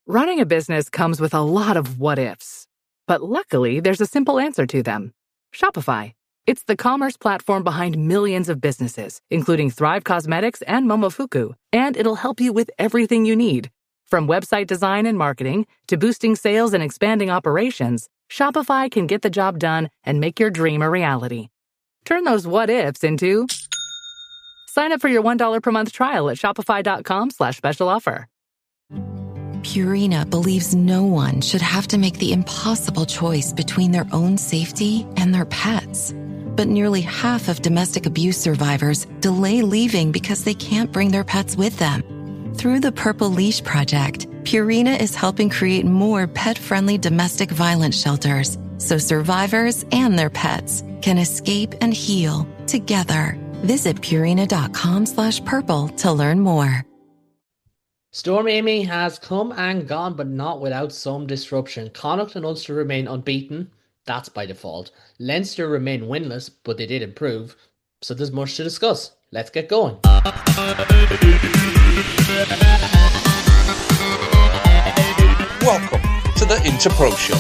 Running a business comes with a lot of what ifs, but luckily there's a simple answer to them. Shopify. It's the commerce platform behind millions of businesses, including Thrive Cosmetics and Momofuku, and it'll help you with everything you need. From website design and marketing to boosting sales and expanding operations, Shopify can get the job done and make your dream a reality. Turn those what ifs into... Sign up for your $1 per month trial at shopify.com/special offer. Purina believes no one should have to make the impossible choice between their own safety and their pets. But nearly half of domestic abuse survivors delay leaving because they can't bring their pets with them. Through the Purple Leash Project, Purina is helping create more pet-friendly domestic violence shelters so survivors and their pets can escape and heal together. Visit purina.com/purple to learn more. Storm Amy has come and gone, but not without some disruption. Connacht and Ulster remain unbeaten. That's by default. Leinster remain winless, but they did improve. So there's much to discuss. Let's get going. Welcome to the Interpro Show.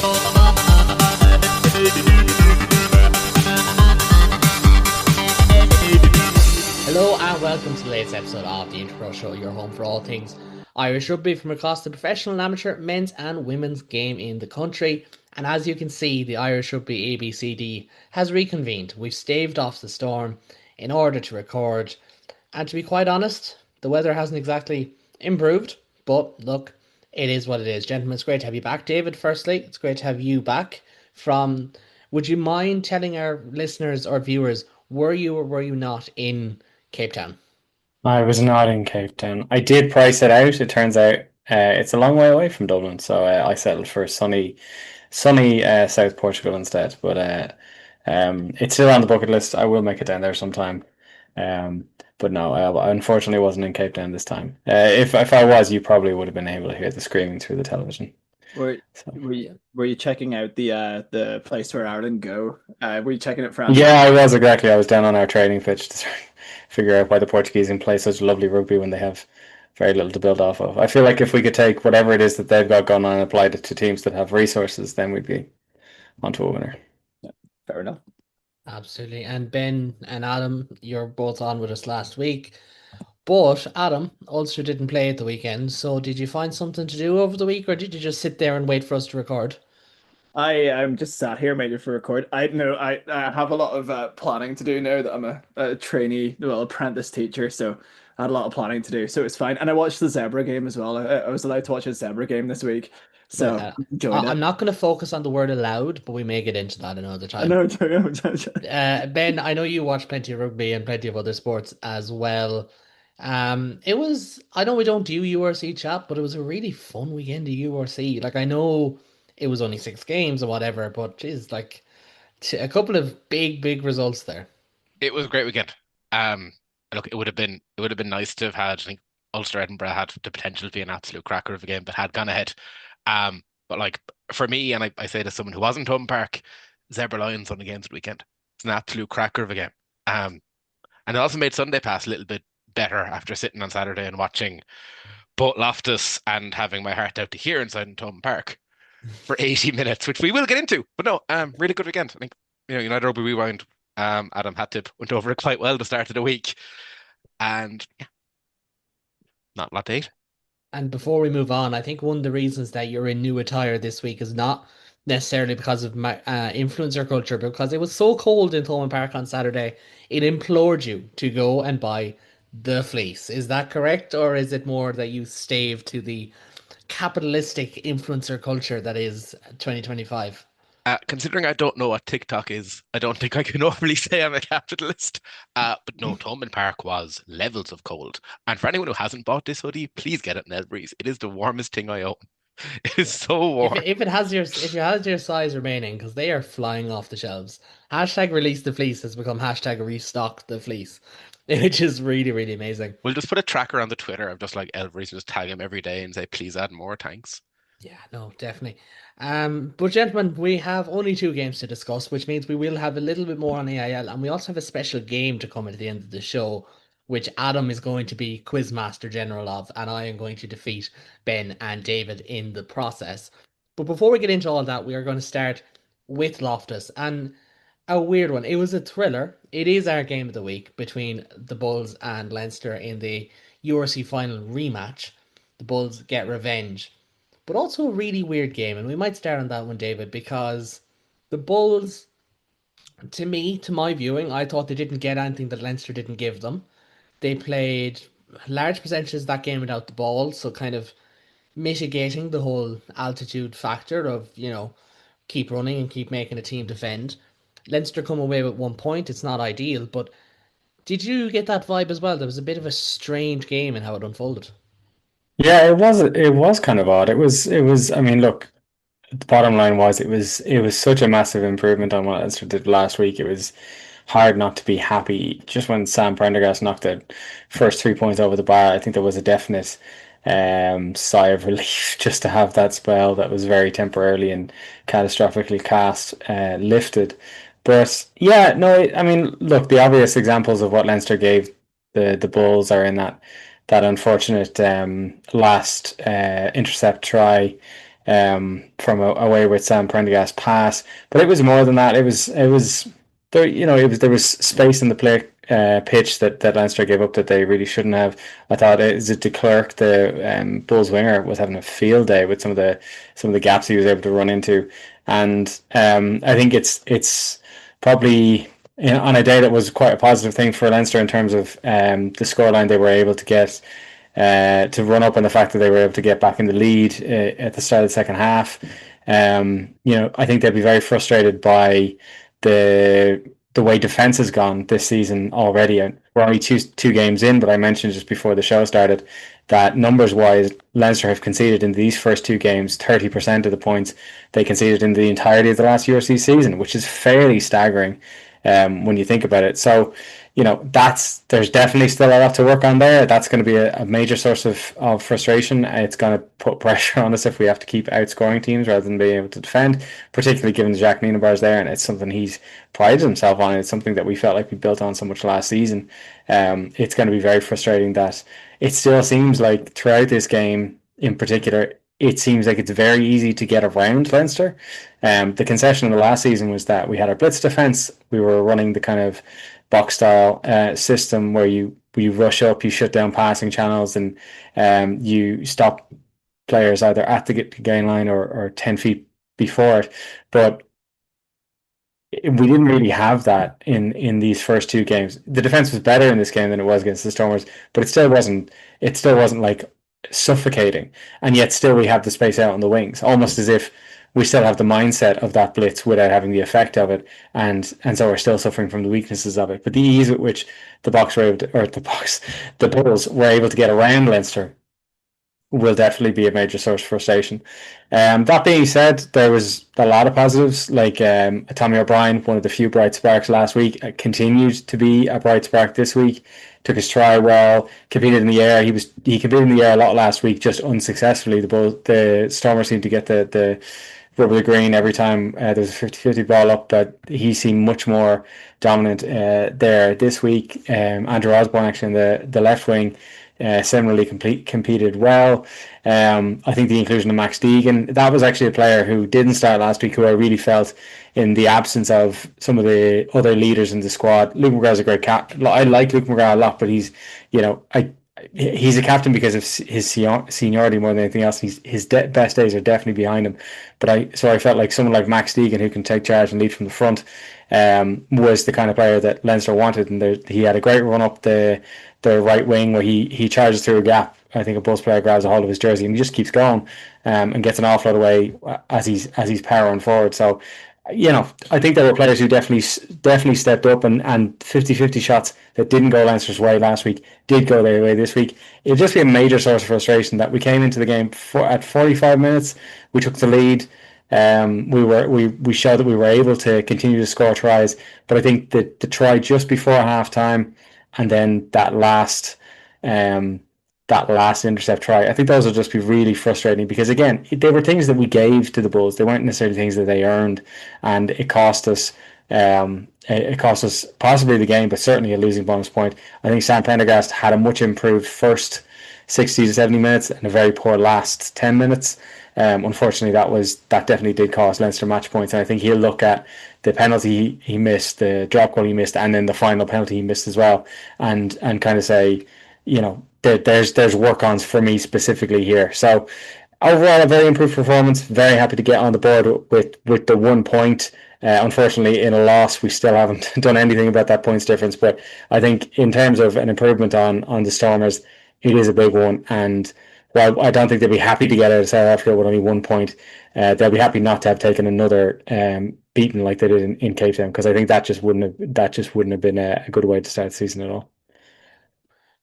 Hello and welcome to the latest episode of the Interpro Show, your home for all things Irish rugby from across the professional and amateur, men's and women's game in the country. And as you can see, the Irish Rugby ABCD has reconvened. We've staved off the storm in order to record. And to be quite honest, the weather hasn't exactly improved. But look, it is what it is. Gentlemen, it's great to have you back. David, firstly, it's great to have you back from... Would you mind telling our listeners or viewers, were you or were you not in Cape Town? I was not in Cape Town. I did price it out. It turns out it's a long way away from Dublin, so I settled for sunny South Portugal instead. But it's still on the bucket list. I will make it down there sometime. But no, I unfortunately wasn't in Cape Town this time. If I was, you probably would have been able to hear the screaming through the television. Were you checking out the place where Ireland go? Were you checking it from? Yeah, I was exactly. I was down on our training pitch to figure out why the Portuguese can play such lovely rugby when they have very little to build off of. I feel like if we could take whatever it is that they've got going on and apply it to teams that have resources, then we'd be onto a winner. Yeah, fair enough. Absolutely. And Ben and Adam, you're both on with us last week. But Adam, Ulster didn't play at the weekend, so did you find something to do over the week, or did you just sit there and wait for us to record? I'm just sat here waiting for a record. I have a lot of planning to do now that I'm a trainee, apprentice teacher, so I had a lot of planning to do, so it's fine. And I watched the Zebra game as well. I was allowed to watch a Zebra game this week, so I'm not going to focus on the word allowed, but we may get into that another time. No. Ben, I know you watch plenty of rugby and plenty of other sports as well. It was, I know we don't do URC chat, but it was a really fun weekend of URC. Like, I know it was only 6 games or whatever, but geez, like a couple of big results there. It was a great weekend. Look, it would have been nice to have had, I think Ulster Edinburgh had the potential to be an absolute cracker of a game that had gone ahead. But like for me, and I say to someone who wasn't home park, Zebra Lions on the games of the weekend. It's an absolute cracker of a game. And it also made Sunday Pass a little bit better after sitting on Saturday and watching both Loftus and having my heart out to here inside in Thomond Park for 80 minutes, which we will get into. But no, really good weekend. I think, United Rugby Rewind, Adam Hattip went over it quite well the start of the week. And yeah, not a lot to eat. And before we move on, I think one of the reasons that you're in new attire this week is not necessarily because of my influencer culture, but because it was so cold in Thomond Park on Saturday, it implored you to go and buy the fleece. Is that correct? Or is it more that you stave to the capitalistic influencer culture that is 2025? Considering I don't know what TikTok is, I don't think I can normally say I'm a capitalist. But no, Thomond Park was levels of cold. And for anyone who hasn't bought this hoodie, please get it in Elbreeze. It is the warmest thing I own. It is so warm. If it has your size remaining, because they are flying off the shelves. Hashtag release the fleece has become hashtag restock the fleece, which is really amazing. We'll just put a tracker on the Twitter of just like Elbreeze, just tag him every day and say, please add more, thanks. Yeah, no, definitely. But gentlemen, we have only 2 games to discuss, which means we will have a little bit more on AIL, and we also have a special game to come at the end of the show. which Adam is going to be Quizmaster General of, and I am going to defeat Ben and David in the process. But before we get into all that, we are going to start with Loftus. And a weird one. It was a thriller. It is our game of the week between the Bulls and Leinster in the URC final rematch. The Bulls get revenge. But also a really weird game, and we might start on that one, David, because the Bulls, to me, to my viewing, I thought they didn't get anything that Leinster didn't give them. They played large percentages of that game without the ball, so kind of mitigating the whole altitude factor of, keep running and keep making a team defend. Leinster come away with 1 point. It's not ideal, but did you get that vibe as well? There was a bit of a strange game in how it unfolded. Yeah, it was kind of odd. It was. I mean, look, the bottom line was it was such a massive improvement on what Leinster did last week. It was hard not to be happy just when Sam Prendergast knocked the first 3 points over the bar. I think there was a definite sigh of relief just to have that spell that was very temporarily and catastrophically cast lifted. But yeah, no, I mean, look, the obvious examples of what Leinster gave the Bulls are in that unfortunate last intercept try from away with Sam Prendergast pass. But it was more than that. It was there. There was space in the play pitch that Leinster gave up that they really shouldn't have. I thought is it de Klerk, the Bulls winger, was having a field day with some of the gaps he was able to run into, and I think it's probably on a day that was quite a positive thing for Leinster in terms of the scoreline they were able to get to run up, and the fact that they were able to get back in the lead at the start of the second half. I think they'd be very frustrated by the way defense has gone this season already. And we're only two games in, but I mentioned just before the show started that numbers wise, Leinster have conceded in these first two games 30% of the points they conceded in the entirety of the last URC season, which is fairly staggering when you think about it. So, there's definitely still a lot to work on there. That's going to be a major source of frustration. It's going to put pressure on us if we have to keep outscoring teams rather than being able to defend, particularly given Jack Nienaber's there, and it's something he's prided himself on. It's something that we felt like we built on so much last season. It's going to be very frustrating that it still seems like throughout this game in particular, it seems like it's very easy to get around Leinster. The concession in the last season was that we had our blitz defense. We were running the kind of box style system where you rush up, you shut down passing channels, and you stop players either at the gain line or 10 feet before it. But we didn't really have that in these first two games. The defense was better in this game than it was against the Stormers, but it still wasn't like suffocating. And yet still we have the space out on the wings, almost as if we still have the mindset of that blitz without having the effect of it, and so we're still suffering from the weaknesses of it. But the ease with which the Bulls were able to get around Leinster will definitely be a major source of frustration. That being said, there was a lot of positives, like Tommy O'Brien, one of the few bright sparks last week, continued to be a bright spark this week. Took his try well, competed in the air. He competed in the air a lot last week, just unsuccessfully. The Stormers seemed to get the rubber the green every time there was a 50-50 ball up, but he seemed much more dominant there this week. Andrew Osborne, actually, in the left wing, similarly competed well. I think the inclusion of Max Deegan, that was actually a player who didn't start last week, who I really felt in the absence of some of the other leaders in the squad. Luke McGrath's a great captain. I like Luke McGrath a lot, but he's a captain because of his seniority more than anything else. His best days are definitely behind him. But I felt like someone like Max Deegan, who can take charge and lead from the front, was the kind of player that Leinster wanted. And he had a great run up the right wing where he charges through a gap. I think a Bulls player grabs a hold of his jersey and he just keeps going and gets an offload away as he's powering forward. So, I think there were players who definitely stepped up, and 50-50 shots that didn't go Leinster's way last week did go their way this week. It'd just be a major source of frustration that we came into the game at 45 minutes, we took the lead. We showed that we were able to continue to score tries, but I think that the try just before half time and then that last intercept try, I think those will just be really frustrating because, again, they were things that we gave to the Bulls. They weren't necessarily things that they earned, and it cost us It cost us possibly the game, but certainly a losing bonus point. I think Sam Prendergast had a much improved first 60 to 70 minutes and a very poor last 10 minutes. Unfortunately, that definitely did cost Leinster match points, and I think he'll look at the penalty he missed, the drop goal he missed, and then the final penalty he missed as well, and kind of say, there's work-ons for me specifically here. So overall, a very improved performance. Very happy to get on the board with the 1 point. Unfortunately, in a loss, we still haven't done anything about that points difference. But I think in terms of an improvement on the Stormers, it is a big one. And while I don't think they'll be happy to get out of South Africa with only 1 point, they'll be happy not to have taken another beating like they did in Cape Town, because I think that just wouldn't have been a good way to start the season at all.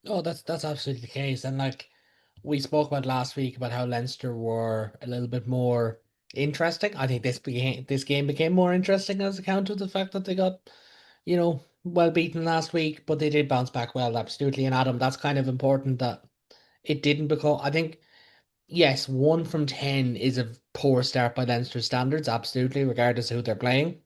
Oh, that's absolutely the case. And like we spoke about last week about how Leinster were a little bit more interesting. I think this game became more interesting as account of the fact that they got, well beaten last week, but they did bounce back well, absolutely. And Adam, that's kind of important that it didn't become. I think yes, 1 from 10 is a poor start by Leinster standards, absolutely, regardless of who they're playing.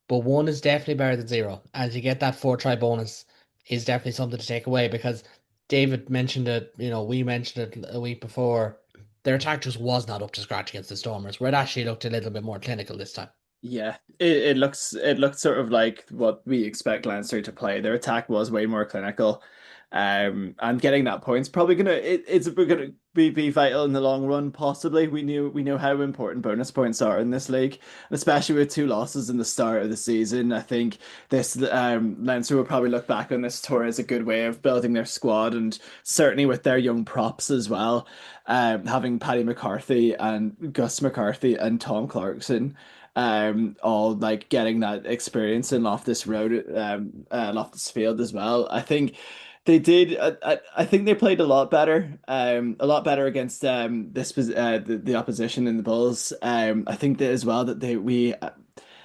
But one is definitely better than zero. As you get that four-try bonus is definitely something to take away, because David mentioned it, we mentioned it a week before. Their attack just was not up to scratch against the Stormers, where it actually looked a little bit more clinical this time. Yeah, it looks sort of like what we expect Leinster to play. Their attack was way more clinical. And getting that point's probably it's gonna be vital in the long run, possibly. We know how important bonus points are in this league, especially with two losses in the start of the season. I think this Leinster will probably look back on this tour as a good way of building their squad, and certainly with their young props as well. Having Paddy McCarthy and Gus McCarthy and Tom Clarkson all like getting that experience in Loftus Road, Loftus Field as well. I think they did. I think they played a lot better against the opposition in the Bulls. I think that as well that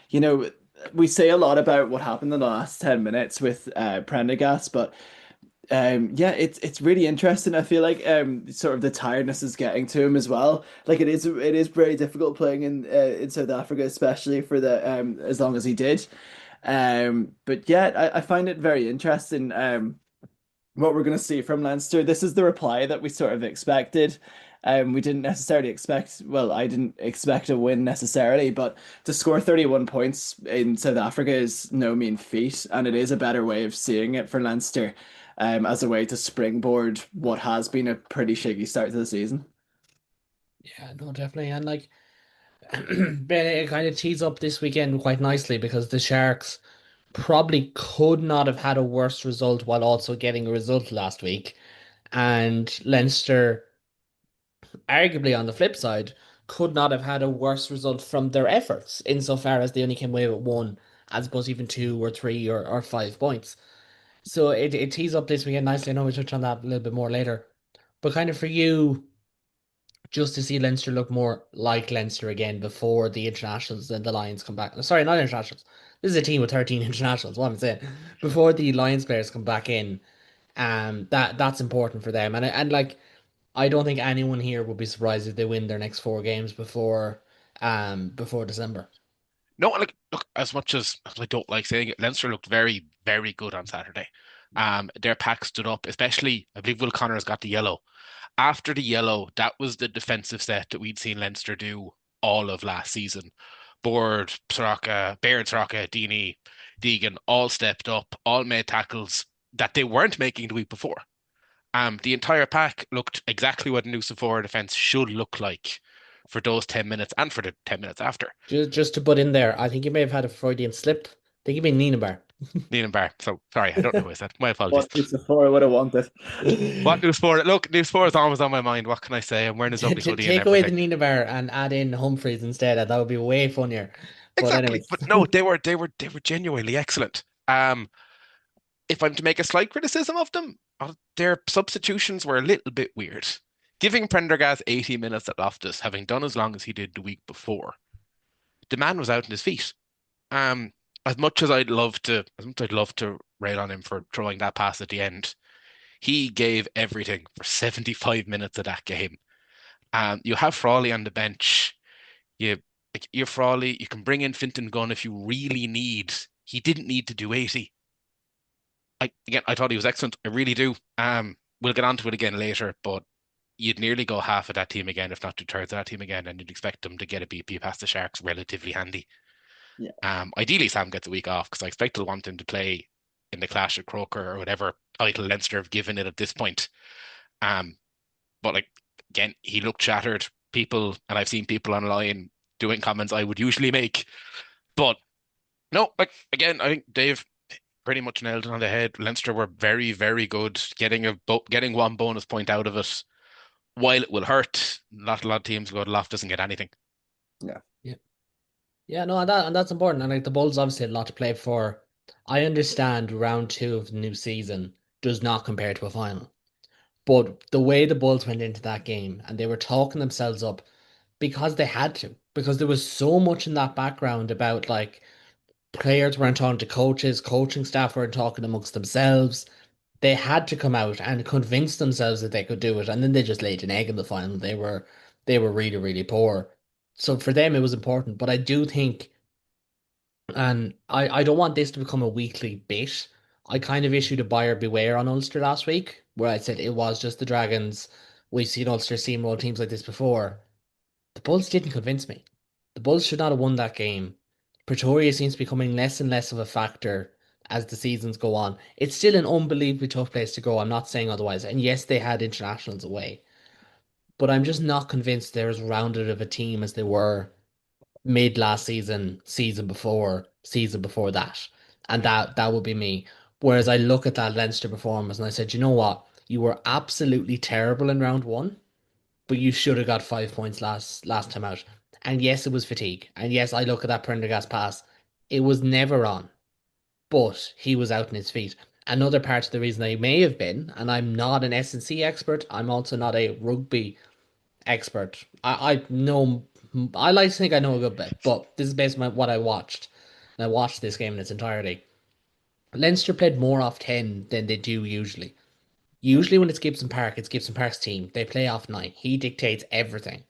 you know, we say a lot about what happened in the last 10 minutes with Prendergast, but yeah, it's really interesting. I feel like sort of the tiredness is getting to him as well. Like it is very difficult playing in South Africa, especially for the as long as he did. But yeah, I find it very interesting what we're going to see from Leinster. This is the reply that we sort of expected. We didn't necessarily expect, well, I didn't expect a win necessarily, but to score 31 points in South Africa is no mean feat, and it is a better way of seeing it for Leinster, as a way to springboard what has been a pretty shaky start to the season. Yeah, no, definitely. And like, but it kind of tees up this weekend quite nicely, because the Sharks probably could not have had a worse result while also getting a result last week. And Leinster, arguably on the flip side, could not have had a worse result from their efforts, insofar as they only came away with one, as opposed to even two or three or 5 points. So it tees up this weekend nicely. I know we'll touch on that a little bit more later. But kind of for you, just to see Leinster look more like Leinster again before the internationals and the Lions come back. Sorry, not internationals. This is a team with 13 internationals, what I'm saying. Before the Lions players come back in, that's important for them. And like, I don't think anyone here would be surprised if they win their next 4 games before December. No, like look, as much as I don't like saying it, Leinster looked very, very good on Saturday. Their pack stood up, especially I believe Will Connors got the yellow. After the yellow, that was the defensive set that we'd seen Leinster do all of last season. Board, Soraka, Baird, Soraka, Deeney, Deegan all stepped up, all made tackles that they weren't making the week before. The entire pack looked exactly what a Noosa forward defense should look like for those 10 minutes and for the 10 minutes after. Just to put in there, I think you may have had a Freudian slip. I think you mean Nina Bar. Neil Bar. So sorry, I don't know who is that. My apologies. What is the four I would have wanted? What news for? Look, news for is always on my mind. What can I say? I'm wearing a Zumbi hoodie and Take away the everything. Nina Bar and add in Humphreys instead, and that would be way funnier. But Exactly. anyways, But no, they were genuinely excellent. If I'm to make a slight criticism of them, their substitutions were a little bit weird. Giving Prendergast 80 minutes at Loftus, having done as long as he did the week before, the man was out on his feet. Um, as much I'd love to rail on him for throwing that pass at the end, he gave everything for 75 minutes of that game. You have Frawley on the bench. You Like you're Frawley, you can bring in Finton Gunn if you really need. He didn't need to do 80. I thought he was excellent. I really do. We'll get onto it again later, but you'd nearly go half of that team again, if not two-thirds of that team again, and you'd expect them to get a BP past the Sharks relatively handy. Yeah. Ideally, Sam gets a week off because I expect he'll want him to play in the Clash of Croker or whatever title Leinster have given it at this point. Um, but like again, he looked shattered. People, and I've seen people online doing comments I would usually make, but no, like again, I think Dave pretty much nailed it on the head. Leinster were very, very good getting one bonus point out of it. While it will hurt, not a lot of teams go. Loft doesn't get anything. Yeah. Yeah. Yeah, no, and that's important. And like the Bulls obviously had a lot to play for. I understand round two of the new season does not compare to a final. But the way the Bulls went into that game and they were talking themselves up because they had to, because there was so much in that background about like players weren't talking to coaches, coaching staff weren't talking amongst themselves. They had to come out and convince themselves that they could do it, and then they just laid an egg in the final. They were really, really poor. So for them it was important. But I do think, and I don't want this to become a weekly bit. I kind of issued a buyer beware on Ulster last week, where I said it was just the Dragons. We've seen Ulster steamroll teams like this before. The Bulls didn't convince me. The Bulls should not have won that game. Pretoria seems to be becoming less and less of a factor as the seasons go on. It's still an unbelievably tough place to go. I'm not saying otherwise. And yes, they had internationals away, but I'm just not convinced they're as rounded of a team as they were mid last season, season before that. And that would be me. Whereas I look at that Leinster performance and I said, you know what? You were absolutely terrible in round one, but you should have got 5 points last time out. And yes, it was fatigue. And yes, I look at that Prendergast pass. It was never on, but he was out in his feet. Another part of the reason I may have been, and I'm not an S&C expert, I'm also not a rugby expert. I know, I like to think I know a good bit, but this is based on what I watched. And I watched this game in its entirety. Leinster played more off 10 than they do usually. Usually when it's Gibson Park, it's Gibson Park's team. They play off 9. He dictates everything.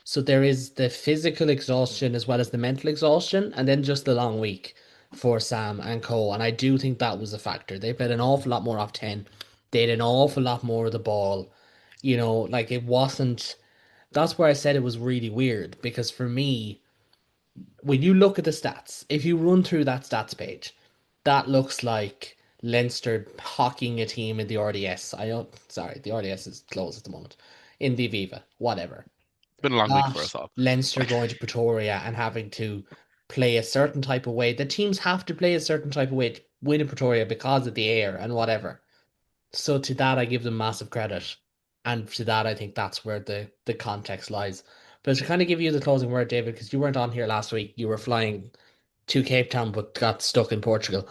So there is the physical exhaustion as well as the mental exhaustion, and then just the long week for Sam and Co. And I do think that was a factor. They played an awful lot more off 10. They had an awful lot more of the ball. Like it wasn't. That's where I said it was really weird because for me, when you look at the stats, if you run through that stats page, that looks like Leinster hocking a team in the RDS. I don't, sorry, the RDS is closed at the moment. In the Viva, whatever. It's been a long week for Not us all. Leinster going to Pretoria and having to play a certain type of way. The teams have to play a certain type of way to win in Pretoria because of the air and whatever. So to that, I give them massive credit. And to that, I think that's where the context lies. But to kind of give you the closing word, David, because you weren't on here last week, you were flying to Cape Town but got stuck in Portugal.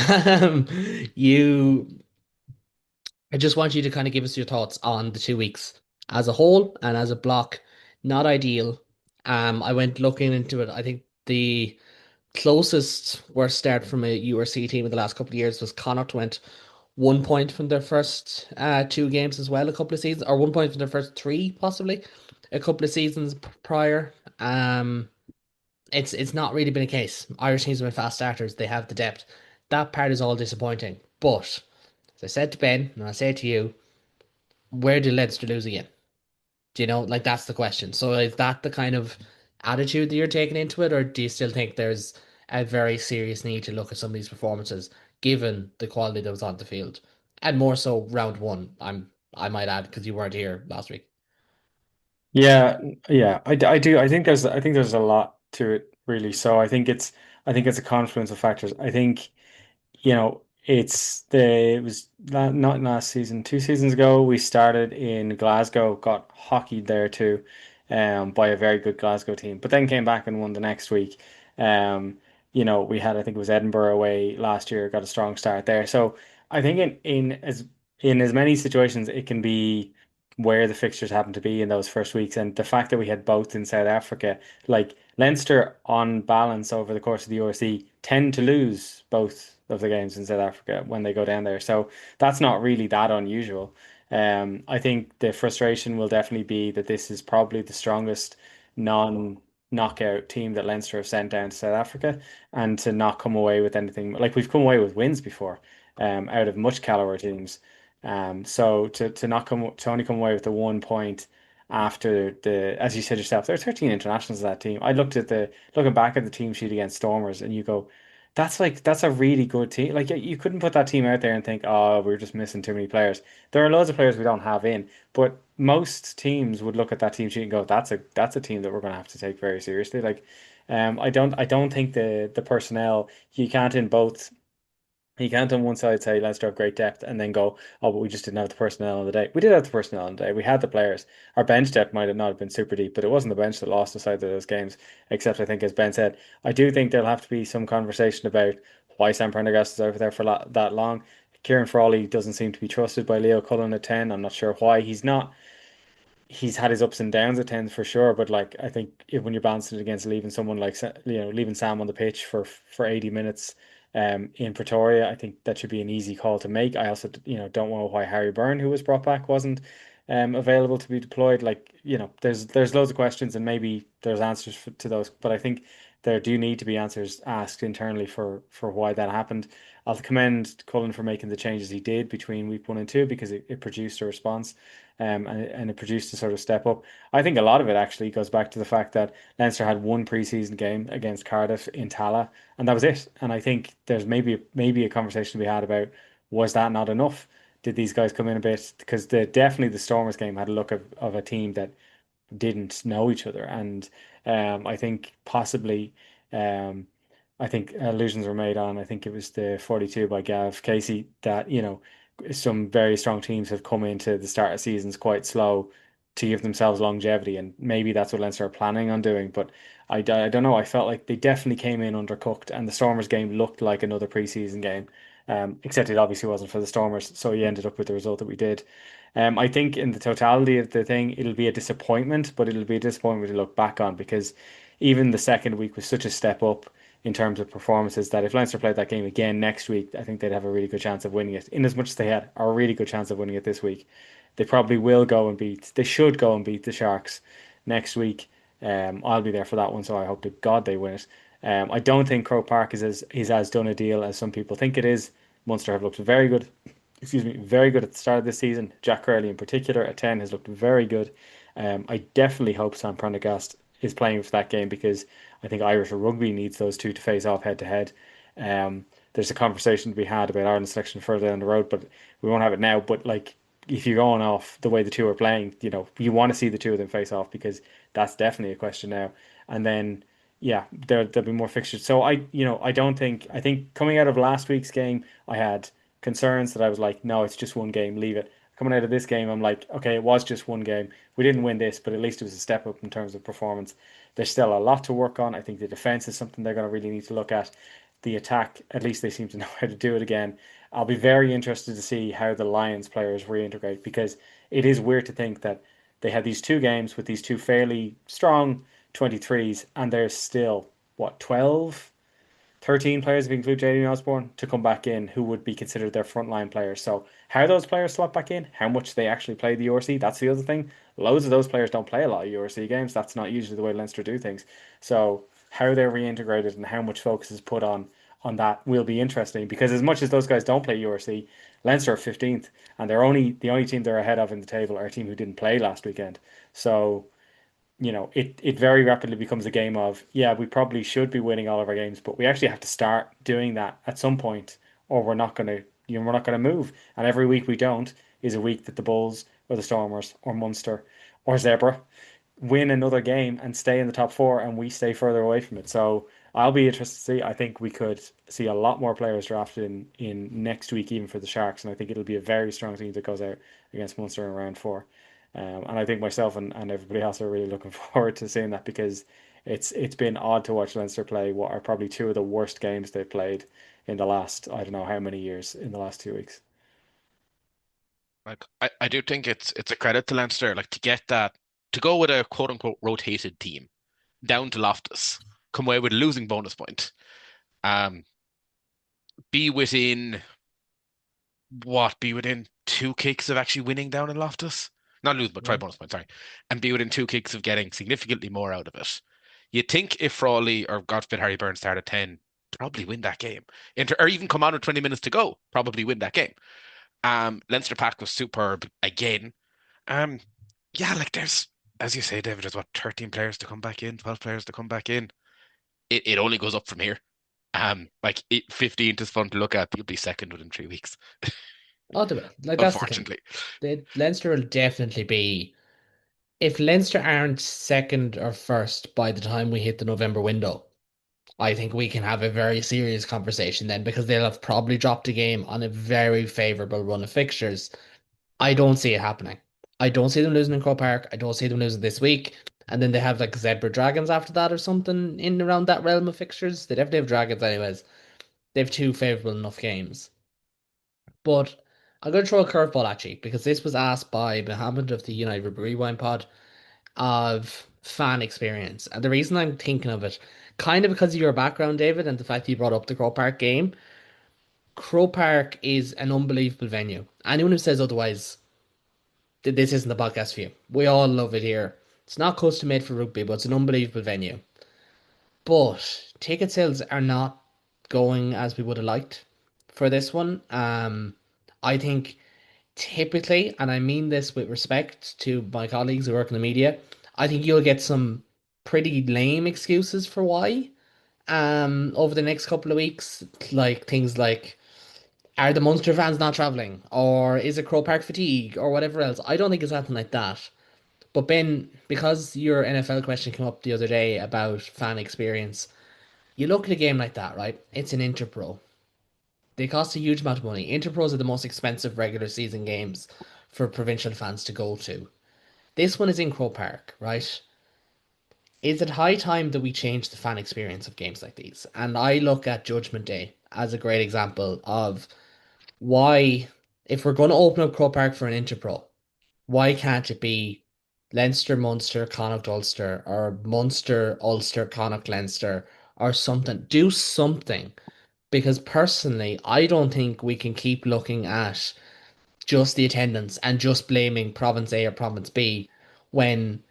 Um, you, I just want you to kind of give us your thoughts on the 2 weeks as a whole and as a block. Not ideal. I went looking into it. I think the closest worst start from a URC team in the last couple of years was Connacht went 1 point from their first two games as well, a couple of seasons, or 1 point from their first three, possibly, a couple of seasons prior. It's not really been a case. Irish teams have been fast starters. They have the depth. That part is all disappointing. But as I said to Ben, and I say it to you, where did Leinster lose again? Do you know, like that's the question. So is that the kind of attitude that you're taking into it, or do you still think there's a very serious need to look at some of these performances, given the quality that was on the field, and more so round one? I might add because you weren't here last week. Yeah, yeah, I do. I think there's a lot to it, really. So I think it's a confluence of factors. I think it was not last season, 2 seasons ago. We started in Glasgow, got hockeyed there too, by a very good Glasgow team, but then came back and won the next week. Um, we had, I think it was Edinburgh away last year, got a strong start there. So I think in as many situations it can be where the fixtures happen to be in those first weeks, and the fact that we had both in South Africa, like Leinster on balance over the course of the URC tend to lose both of the games in South Africa when they go down there. So that's not really that unusual. I think the frustration will definitely be that this is probably the strongest knockout team that Leinster have sent down to South Africa, and to not come away with anything. Like, we've come away with wins before, out of much caliber teams. So to not come to only come away with the 1 point after the, as you said yourself, there are 13 internationals in that team. I looked at the looking back at the team sheet against Stormers, and you go, that's a really good team. Like, you couldn't put that team out there and think, oh, we're just missing too many players. There are loads of players we don't have in, but most teams would look at that team sheet and go, that's a team that we're going to have to take very seriously. Like, I don't think the personnel, you can't in both. You can't on one side say Leinster have great depth and then go, oh, but we just didn't have the personnel on the day. We did have the personnel on the day. We had the players. Our bench depth might have not have been super deep, but it wasn't the bench that lost us either of those games. Except, I think, as Ben said, I do think there'll have to be some conversation about why Sam Prendergast is over there for that long. Kieran Frawley doesn't seem to be trusted by Leo Cullen at 10. I'm not sure why. He's had his ups and downs at times for sure, but like, I think when you're balancing it against leaving someone like leaving Sam on the pitch for 80 minutes in Pretoria, I think that should be an easy call to make. I also don't know why Harry Byrne, who was brought back, wasn't available to be deployed. Like, there's loads of questions, and maybe there's answers to those, but I think there do need to be answers asked internally for why that happened. I'll commend Cullen for making the changes he did between week 1 and 2, because it produced a response, and it produced a sort of step up. I think a lot of it actually goes back to the fact that Leinster had one preseason game against Cardiff in Tala, and that was it. And I think there's maybe a conversation to be had about, was that not enough? Did these guys come in a bit? Because definitely the Stormers game had a look of a team that didn't know each other, and I think possibly, I think allusions were made on, I think it was the 42 by Gav Casey, that some very strong teams have come into the start of seasons quite slow to give themselves longevity, and maybe that's what Leinster are planning on doing. But I don't know. I felt like they definitely came in undercooked, and the Stormers game looked like another preseason game, except it obviously wasn't for the Stormers, so you ended up with the result that we did. I think in the totality of the thing, it'll be a disappointment, but it'll be a disappointment to look back on, because even the second week was such a step up in terms of performances, that if Leinster played that game again next week, I think they'd have a really good chance of winning it. In as much as they had a really good chance of winning it this week, they probably will go and they should go and beat the Sharks next week. I'll be there for that one, so I hope to God they win it. I don't think Croke Park is as done a deal as some people think it is. Munster have looked very good, excuse me, very good at the start of this season. Jack Curley in particular at 10 has looked very good. I definitely hope Sam Prendergast is playing for that game, because I think Irish Rugby needs those two to face off head to head. There's a conversation to be had about Ireland selection further down the road, but we won't have it now. But like, if you're going off the way the two are playing, you want to see the two of them face off, because that's definitely a question now. And then, yeah, there'll be more fixtures. So I think coming out of last week's game, I had concerns that I was like, no, it's just one game, leave it. Coming out of this game, I'm like, okay, it was just one game. We didn't win this, but at least it was a step up in terms of performance. There's still a lot to work on. I think the defense is something they're going to really need to look at. The attack, at least they seem to know how to do it again. I'll be very interested to see how the Lions players reintegrate, because it is weird to think that they had these two games with these two fairly strong 23s, and there's still, what, 12, 13 players, if you include Jamie Osborne, to come back in, who would be considered their frontline players. So how those players slot back in, how much they actually play the URC, that's the other thing. Loads of those players don't play a lot of URC games. That's not usually the way Leinster do things. So how they're reintegrated and how much focus is put on that will be interesting, because as much as those guys don't play URC, Leinster are 15th, and the only team they're ahead of in the table are a team who didn't play last weekend. So it very rapidly becomes a game of, yeah, we probably should be winning all of our games, but we actually have to start doing that at some point, or we're not gonna move. And every week we don't is a week that the Bulls or the Stormers or Munster or Zebra win another game and stay in the top four, and we stay further away from it. So I'll be interested to see. I think we could see a lot more players drafted in next week, even for the Sharks, and I think it'll be a very strong team that goes out against Munster in round four. And I think myself and everybody else are really looking forward to seeing that, because it's been odd to watch Leinster play what are probably two of the worst games they've played in the last, I don't know how many years, in the last 2 weeks. Like, I do think it's a credit to Leinster, like, to get that, to go with a quote unquote rotated team down to Loftus, come away with a losing bonus point, um, be within be within two kicks of actually winning down in Loftus, not lose, but try Yeah. bonus point, sorry, and be within two kicks of getting significantly more out of it. You'd think if Frawley or God forbid Harry Byrne start at 10, probably win that game. Or even come on with 20 minutes to go, probably win that game. Leinster pack was superb again. Um, yeah, like there's, as you say, David, there's what, 13 players to come back in, 12 players to come back in. It only goes up from here. 15th is fun to look at. You'll be second within 3 weeks, Oh, they will. Like that's the thing. unfortunately. Leinster will definitely be. If Leinster aren't second or first by the time we hit the November window, I think we can have a very serious conversation then because they'll have probably dropped a game on a very favourable run of fixtures. I don't see it happening. I don't see them losing in Croke Park. I don't see them losing this week. And then they have like Zebra Dragons after that or something in around that realm of fixtures. They definitely have Dragons anyways. They have two favourable enough games. But I'm going to throw a curveball at you because this was asked by Mohammed of the United Rugby Rewind pod of fan experience. And the reason I'm thinking of it, kind of because of your background, David, and the fact you brought up the Croke Park game, Croke Park is an unbelievable venue. Anyone who says otherwise, this isn't the podcast for you. We all love it here. It's not custom made for rugby, but it's an unbelievable venue. But ticket sales are not going as we would have liked for this one. I think typically, and I mean this with respect to my colleagues who work in the media, I think you'll get some pretty lame excuses for why. Over the next couple of weeks, like things like, are the Munster fans not travelling? Or is it Croke Park fatigue? Or whatever else. I don't think it's anything like that. But Ben, because your NFL question came up the other day about fan experience, you look at a game like that, right? It's an Interpro. They cost a huge amount of money. Interpros are the most expensive regular season games for provincial fans to go to. This one is in Croke Park, right? Is it high time that we change the fan experience of games like these? And I look at Judgment Day as a great example of why, if we're going to open up Croke Park for an Interpro, why can't it be Leinster, Munster, Connacht, Ulster, or Munster, Ulster, Connacht, Leinster, or something? Do something. Because personally, I don't think we can keep looking at just the attendance and just blaming Province A or Province B when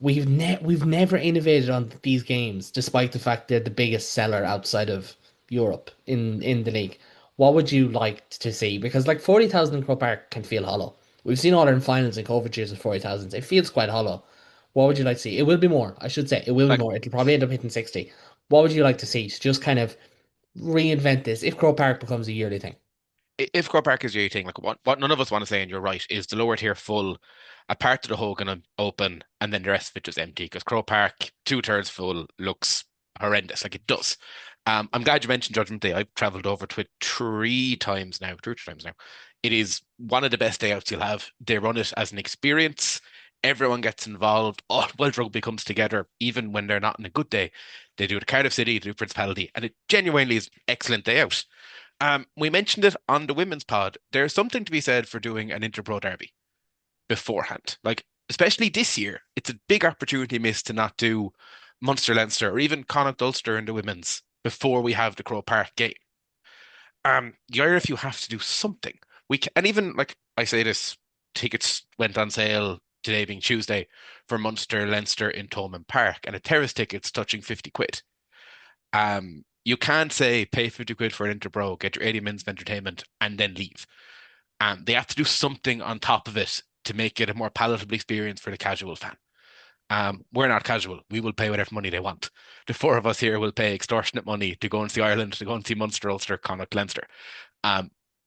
we've never innovated on these games, despite the fact they're the biggest seller outside of Europe in the league. What would you like to see? Because like 40,000 in Croke Park can feel hollow. We've seen all our finals in COVID years with 40,000. It feels quite hollow. What would you like to see? It will be more, I should say. It will be Like more. It'll probably end up hitting 60. What would you like to see to just kind of reinvent this if Croke Park becomes a yearly thing? if Croke Park is your thing, like what none of us want to say, and you're right, is the lower tier full, a part of the whole gonna open, and then the rest of it just empty. Because Croke Park, 2/3 full, looks horrendous. Like it does. I'm glad you mentioned Judgment Day. I've travelled over to it 3 times now, 2 or 3 times now. It is one of the best day outs you'll have. They run it as an experience. Everyone gets involved. All World Rugby comes together, even when they're not in a good day. They do it at Cardiff City, they do Principality, and it genuinely is an excellent day out. We mentioned it on the women's pod. There's something to be said for doing an Interpro derby beforehand. Like, especially this year, it's a big opportunity missed to not do Munster Leinster or even Connacht Ulster in the women's before we have the Croke Park game. The IRFU have to do something. And even like I say this, tickets went on sale today being Tuesday for Munster Leinster in Thomond Park, and a terrace ticket's touching 50 quid. You can't say pay 50 quid for an Interbro, get your 80 minutes of entertainment, and then leave. They have to do something on top of it to make it a more palatable experience for the casual fan. We're not casual. We will pay whatever money they want. The four of us here will pay extortionate money to go and see Ireland, to go and see Munster, Ulster, Connacht, Leinster.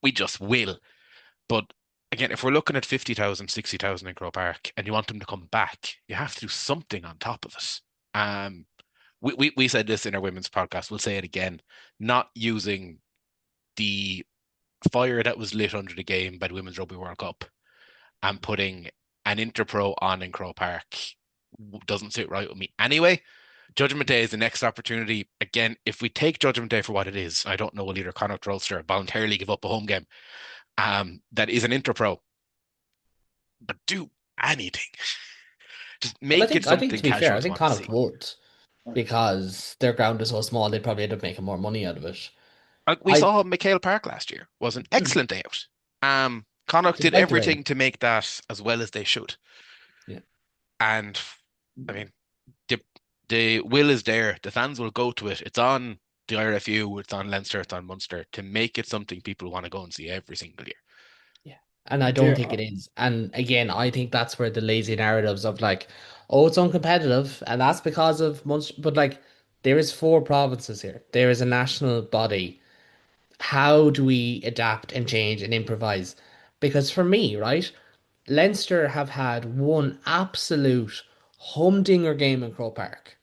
We just will. But again, if we're looking at 50,000, 60,000 in Croke Park and you want them to come back, you have to do something on top of it. We said this in our women's podcast. We'll say it again. Not using the fire that was lit under the game by the Women's Rugby World Cup and putting an Interpro on in Croke Park doesn't sit right with me. Anyway, Judgment Day is the next opportunity. Again, if we take Judgment Day for what it is, I don't know, will either Connacht or Ulster voluntarily give up a home game that is an Interpro, but do anything. Just Well, make it I think something to be fair, I casuals think want to Connacht see. would because their ground is so small, they'd probably end up making more money out of it. Like we I saw McHale Park last year was an excellent day out. Connacht did despite the rain, everything to make that as well as they should. yeah. And I mean, the The will is there. The fans will go to it. It's on the IRFU, it's on Leinster, it's on Munster to make it something people want to go and see every single year. Yeah. And I don't Dear, think it is. And again, I think that's where the lazy narratives of like, oh, it's uncompetitive, and that's because of Munster. But like, there is four provinces here. There is a national body. How do we adapt and change and improvise? Because for me, right, Leinster have had one absolute humdinger game in Croke Park.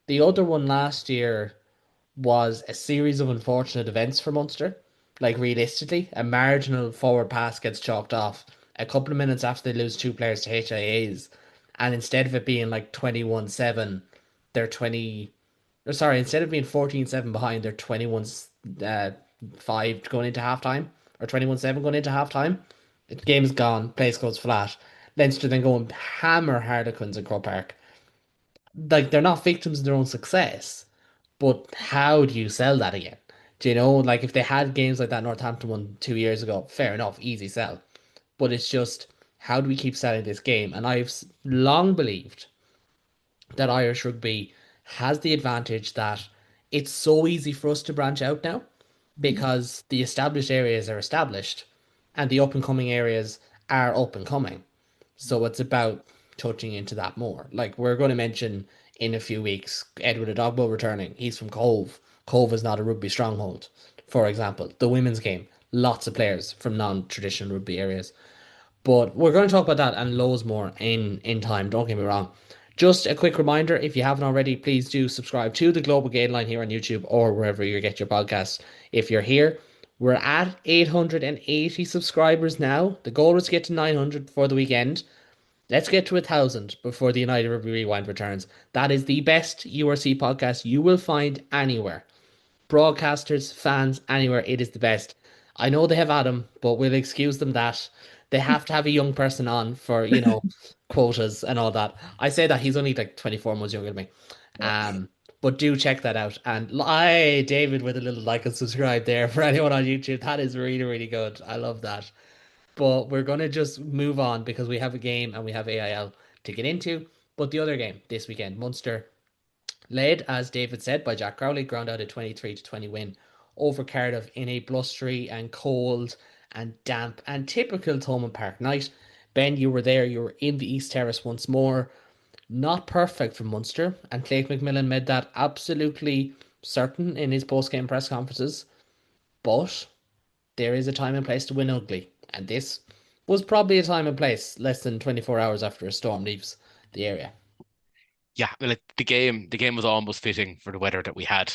The other one last year was a series of unfortunate events for Munster. Like realistically, a marginal forward pass gets chalked off a couple of minutes after they lose two players to HIAs, and instead of it being like 21-7, they're 20 or sorry, instead of being 14-7 behind, they're 21 5 going into halftime or 21-7 going into halftime. The game's gone, place goes flat. Leinster then go and hammer Harlequins in Croke Park. Like they're not victims of their own success, but how do you sell that again? Do you know, like if they had games like that Northampton one 2 years ago, fair enough, easy sell. But it's just how do we keep selling this game? And I've long believed that Irish rugby has the advantage that it's so easy for us to branch out now because the established areas are established and the up and coming areas are up and coming. So it's about touching into that more. Like we're going to mention in a few weeks, Edward Adogbo returning. He's from Cove. Cove is not a rugby stronghold, for example. The women's game, lots of players from non-traditional rugby areas. But we're going to talk about that and loads more in time. Don't get me wrong. Just a quick reminder, if you haven't already, please do subscribe to the Global Gain here on YouTube or wherever you get your podcasts. If you're here, we're at 880 subscribers now. The goal is to get to 900 before the weekend. Let's get to 1,000 before the United Rugby Rewind returns. That is the best URC podcast you will find anywhere. Broadcasters, fans, anywhere, it is the best. I know they have Adam, but we'll excuse them that. They have to have a young person on for, quotas and all that. I say that he's only like 24 months younger than me. Um, but do check that out. And I, David, with a little like and subscribe there for anyone on YouTube. That is really, really good. I love that. But we're going to just move on because we have a game and we have AIL to get into. But the other game this weekend, Munster led, as David said, by Jack Crowley, ground out a 23-20 win over Cardiff in a blustery and cold and damp and typical Thomond Park night. Ben, you were there. You were in the East Terrace once more. Not perfect for Munster, and Craig McMillan made that absolutely certain in his post-game press conferences. But there is a time and place to win ugly, and this was probably a time and place less than 24 hours after a storm leaves the area. Yeah, well, the game was almost fitting for the weather that we had.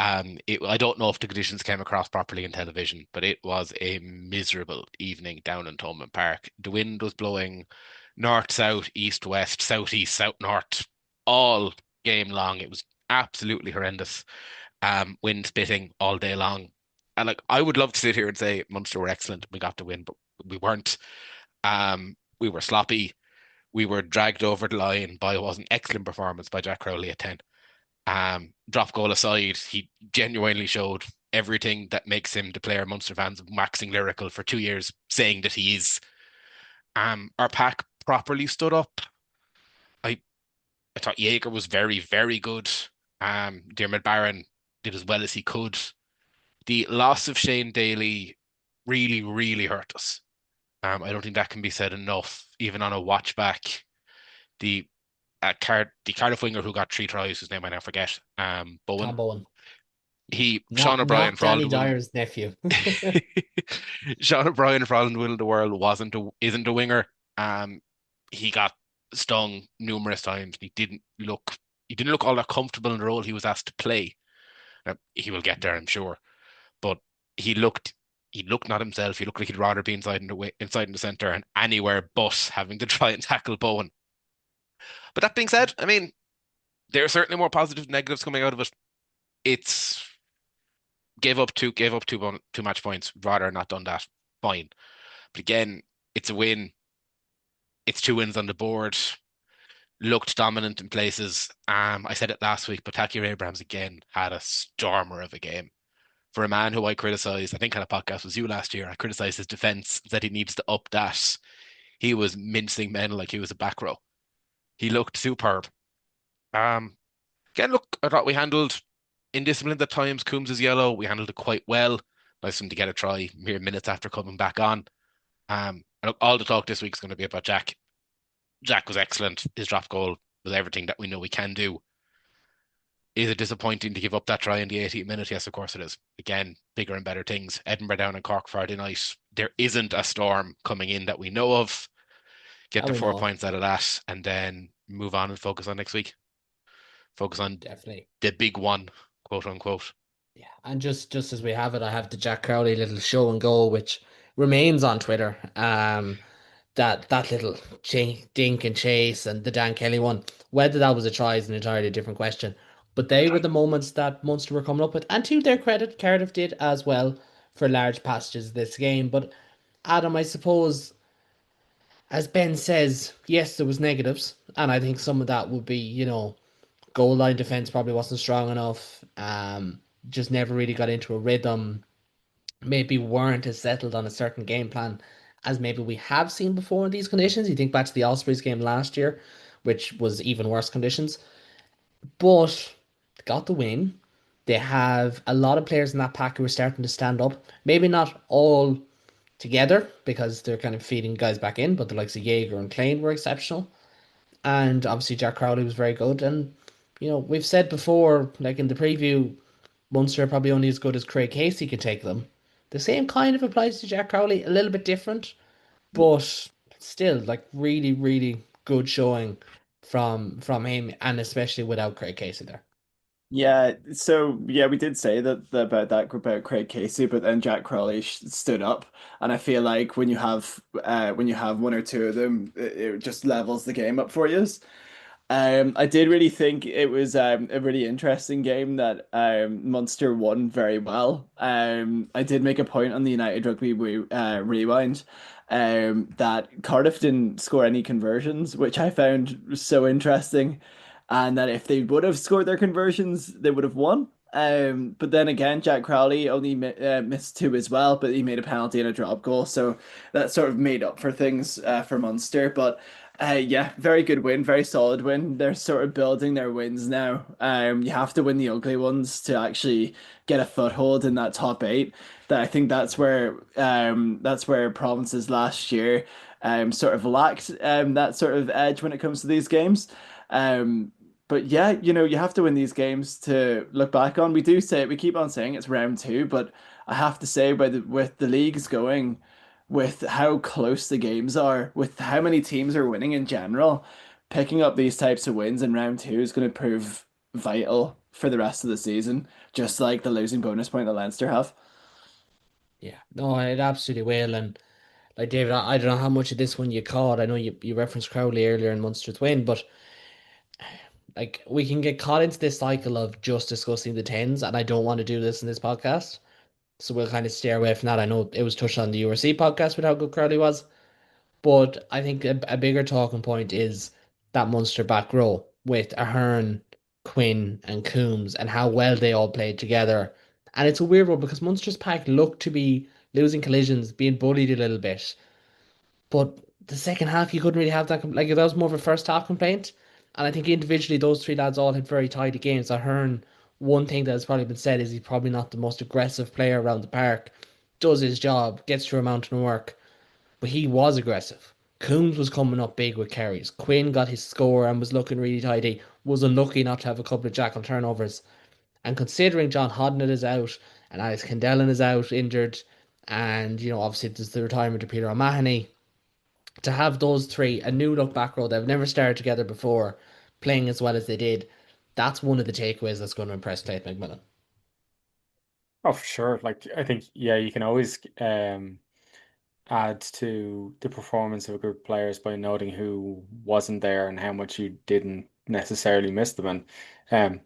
I don't know if the conditions came across properly in television, but it was a miserable evening down in Thomond Park. The wind was blowing north, south, east, west, southeast, south, north, all game long. It was absolutely horrendous. Wind spitting all day long. And like I would love to sit here and say Munster were excellent, we got the win, but we weren't. We were sloppy. We were dragged over the line by what was an excellent performance by Jack Crowley at 10. Drop goal aside, he genuinely showed everything that makes him the player Munster fans waxing lyrical for 2 years, saying that he is. Our pack properly stood up. I I thought Jaeger was very, very good. Dermot Barron did as well as he could. The loss of Shane Daly really, really hurt us. I don't think that can be said enough, even on a watch back. The the Cardiff winger who got three tries, whose name I now forget, Bowen. Tom Bowen, Sean not O'Brien, not for all Danny the will, Dyer's nephew. Sean O'Brien, for all the will of the world, isn't a winger. He got stung numerous times. He didn't look all that comfortable in the role he was asked to play. He will get there, I'm sure, but he looked he looked not himself. He looked like he'd rather be inside in the center and anywhere but having to try and tackle Bowen. But that being said, I mean, there are certainly more positives and negatives coming out of it. It's gave up two match points, rather not done that. Fine. But again, it's a win. It's two wins on the board. Looked dominant in places. I said it last week, but Taki Abrahams again had a stormer of a game. For a man who I criticised, I think on a podcast was you last year, I criticised his defence, that he needs to up that. He was mincing men like he was a back row. He looked superb. again, look, I thought we handled indisciplined at times. Coombs is yellow. We handled it quite well. Nice of him to get a try mere minutes after coming back on. And look, all the talk this week is going to be about Jack. Jack was excellent. His drop goal was everything that we know we can do. Is it disappointing to give up that try in the 80th minute? Yes, of course it is. Again, bigger and better things. Edinburgh down in Cork Friday night. There isn't a storm coming in that we know of. Get That the we four know of. points out of that and then move on and focus on next week. Focus on Definitely. the big one, quote unquote. Yeah, and just as we have it, I have the Jack Crowley little show and go, which remains on Twitter. That little dink and chase and the Dan Kelly one, whether that was a try is an entirely different question. But they were the moments that Munster were coming up with, and to their credit, Cardiff did as well for large passages of this game. But Adam, I suppose, as Ben says, yes, there was negatives, and I think some of that would be, goal line defense probably wasn't strong enough. Just never really got into a rhythm. Maybe weren't as settled on a certain game plan as maybe we have seen before in these conditions. You think back to the Ospreys game last year, which was even worse conditions, but got the win. They have a lot of players in that pack who are starting to stand up. Maybe not all together because they're kind of feeding guys back in, but the likes of Jaeger and Klein were exceptional. And obviously Jack Crowley was very good. And we've said before, like in the preview, Munster are probably only as good as Craig Casey can take them. The same kind of applies to Jack Crowley, a little bit different, but still like really, really good showing from him, and especially without Craig Casey there. Yeah, so yeah, we did say about that about Craig Casey, but then Jack Crowley stood up, and I feel like when you have one or two of them, it just levels the game up for you. I did really think it was a really interesting game that Munster won very well. I did make a point on the United Rugby rewind that Cardiff didn't score any conversions, which I found so interesting, and that if they would have scored their conversions, they would have won. But then again, Jack Crowley only missed two as well, but he made a penalty and a drop goal, so that sort of made up for things for Munster. But yeah, very good win, very solid win. They're sort of building their wins now. You have to win the ugly ones to actually get a foothold in that top eight. That I think that's where provinces last year sort of lacked that sort of edge when it comes to these games. Um, but yeah, you have to win these games to look back on. We do say it, we keep on saying it's round two, but I have to say with the leagues going, with how close the games are, with how many teams are winning in general, picking up these types of wins in round two is going to prove vital for the rest of the season, just like the losing bonus point that Leinster have. Yeah, no, it absolutely will. And like David, I don't know how much of this one you caught. I know you referenced Crowley earlier in Munster's win, but like we can get caught into this cycle of just discussing the tens, and I don't want to do this in this podcast. So we'll kind of steer away from that. I know it was touched on the URC podcast with how good Crowley was, but I think a bigger talking point is that Munster back row with Ahern, Quinn, and Coombs and how well they all played together. And it's a weird one because Munster's pack looked to be losing collisions, being bullied a little bit. But the second half, you couldn't really have that. Like, that was more of a first half complaint. And I think individually, those three lads all had very tidy games. Ahern, one thing that has probably been said is he's probably not the most aggressive player around the park. Does his job, gets through a mountain of work, but he was aggressive. Coombs was coming up big with carries. Quinn got his score and was looking really tidy. Was unlucky not to have a couple of jackal turnovers. And considering John Hodnett is out and Alex Kendellen is out injured, and obviously there's the retirement of Peter O'Mahony, to have those three, a new look back row that have never started together before, playing as well as they did, that's one of the takeaways that's going to impress Clayton McMillan. Oh, for sure. Like I think, yeah, you can always add to the performance of a group of players by noting who wasn't there and how much you didn't necessarily miss them. And um,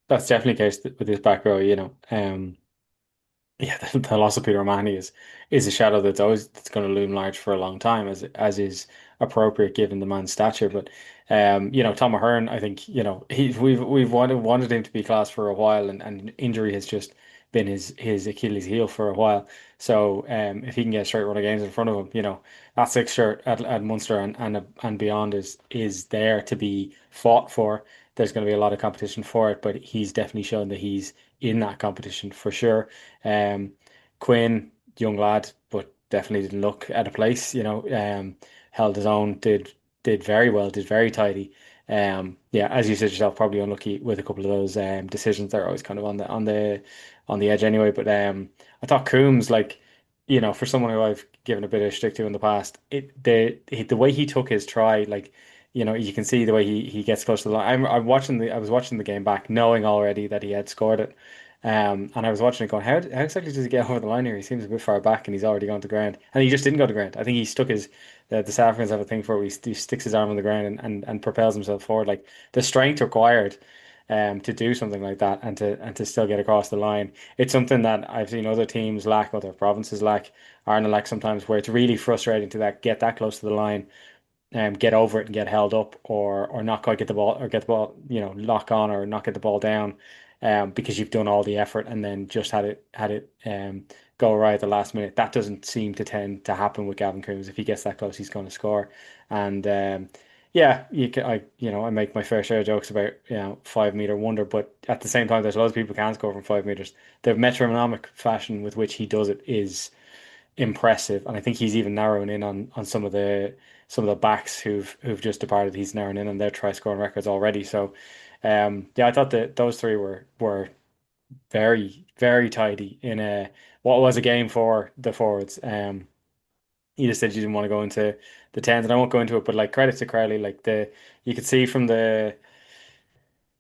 that's definitely the case with this back row, you know. Yeah, the loss of Peter O'Mahony is a shadow that's going to loom large for a long time, as is appropriate given the man's stature. But Tom Ahern, I think we've wanted him to be class for a while, and injury has just been his Achilles heel for a while. So if he can get a straight run of games in front of him, that six shirt at Munster and beyond is there to be fought for. there's going to be a lot of competition for it, but he's definitely shown that he's in that competition for sure. Quinn, young lad, but definitely didn't look at a place, held his own, did very well, did very tidy. Yeah, as you said yourself, probably unlucky with a couple of those decisions. They're always kind of on the edge anyway. But I thought Coombs, like, for someone who I've given a bit of stick to in the past, the way he took his try, like, you can see the way he gets close to the line. I was watching the game back, knowing already that he had scored it. And I was watching it going, how exactly does he get over the line here? He seems a bit far back and he's already gone to ground. And he just didn't go to ground. I think he stuck the South Africans have a thing for where he sticks his arm on the ground and propels himself forward. Like the strength required to do something like that and to still get across the line. It's something that I've seen other teams lack, other provinces lack, Ireland lack sometimes, where it's really frustrating to get that close to the line, get over it and get held up, or not quite get the ball, lock on or not get the ball down, because you've done all the effort and then just had it go right at the last minute. That doesn't seem to tend to happen with Gavin Coombs. If he gets that close, he's going to score. And yeah, I make my fair share of jokes about 5 meter wonder, but at the same time, there's loads of people who can score from 5 meters. The metronomic fashion with which he does it is impressive, and I think he's even narrowing in on some of the backs who've just departed. He's narrowing in on their try scoring records already. So, yeah, I thought that those three were very very tidy in a what was a game for the forwards. You just said you didn't want to go into the tens, and I won't go into it, but like credit to Crowley, like you could see from the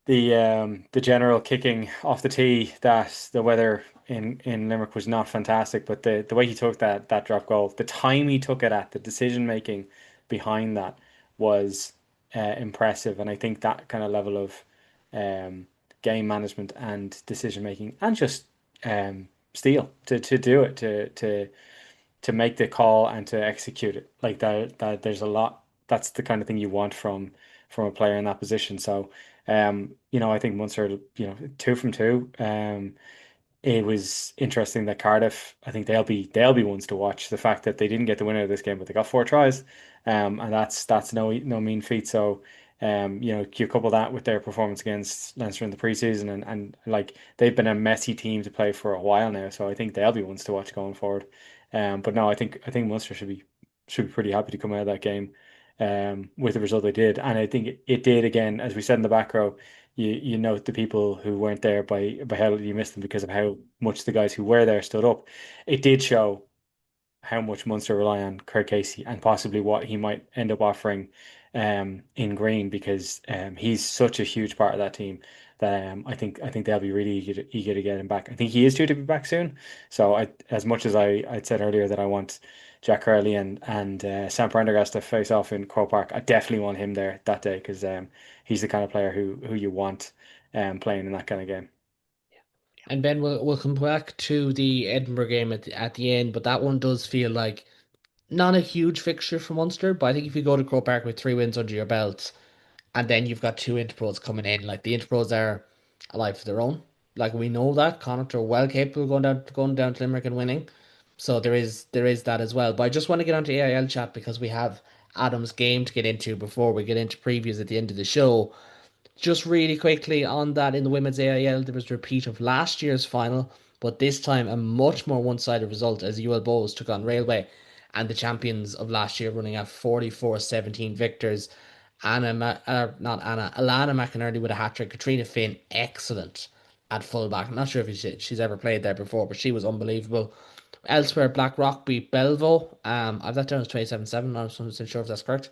general kicking off the tee that the weather in Limerick was not fantastic, but the way he took that drop goal, the time he took it at, the decision making behind that was impressive, and I think that kind of level of um, game management and decision making and just steel to do it to make the call and to execute it like that there's a lot. That's the kind of thing you want from a player in that position. So I think Munster, two from two. It was interesting that Cardiff, I think they'll be ones to watch. The fact that they didn't get the winner of this game, but they got four tries, and that's no mean feat. So, you couple that with their performance against Leinster in the preseason, and like they've been a messy team to play for a while now. So I think they'll be ones to watch going forward. But no, I think Munster should be pretty happy to come out of that game, with the result they did, and I think it did again, as we said in the back row. You note the people who weren't there by how you missed them because of how much the guys who were there stood up. It did show how much Munster rely on Kirk Casey and possibly what he might end up offering in Green, because he's such a huge part of that team that I think they'll be really eager to get him back. I think he is due to be back soon. So as much as I'd said earlier that I want Jack Hurley and Sam Prendergast to face off in Croke Park, I definitely want him there that day, because he's the kind of player who you want playing in that kind of game. And Ben, we'll come back to the Edinburgh game at the end, but that one does feel like not a huge fixture for Munster. But I think if you go to Croke Park with 3 wins under your belt, and then you've got two Interpros coming in, like the Interpros are a life of their own. Like we know that Connacht are well capable of going down to Limerick and winning. So there is that as well. But I just want to get onto AIL chat because we have Adam's game to get into before we get into previews at the end of the show. Just really quickly on that, in the women's AIL, there was a repeat of last year's final, but this time a much more one-sided result as UL Bows took on Railway, and the champions of last year running at 44-17 victors. Not Anna, Alana McInerney with a hat-trick. Katrina Finn, excellent at fullback. I'm not sure if she's ever played there before, but she was unbelievable. Elsewhere, Blackrock beat Belvo. I've that down as 27-7. Not 100% sure if that's correct.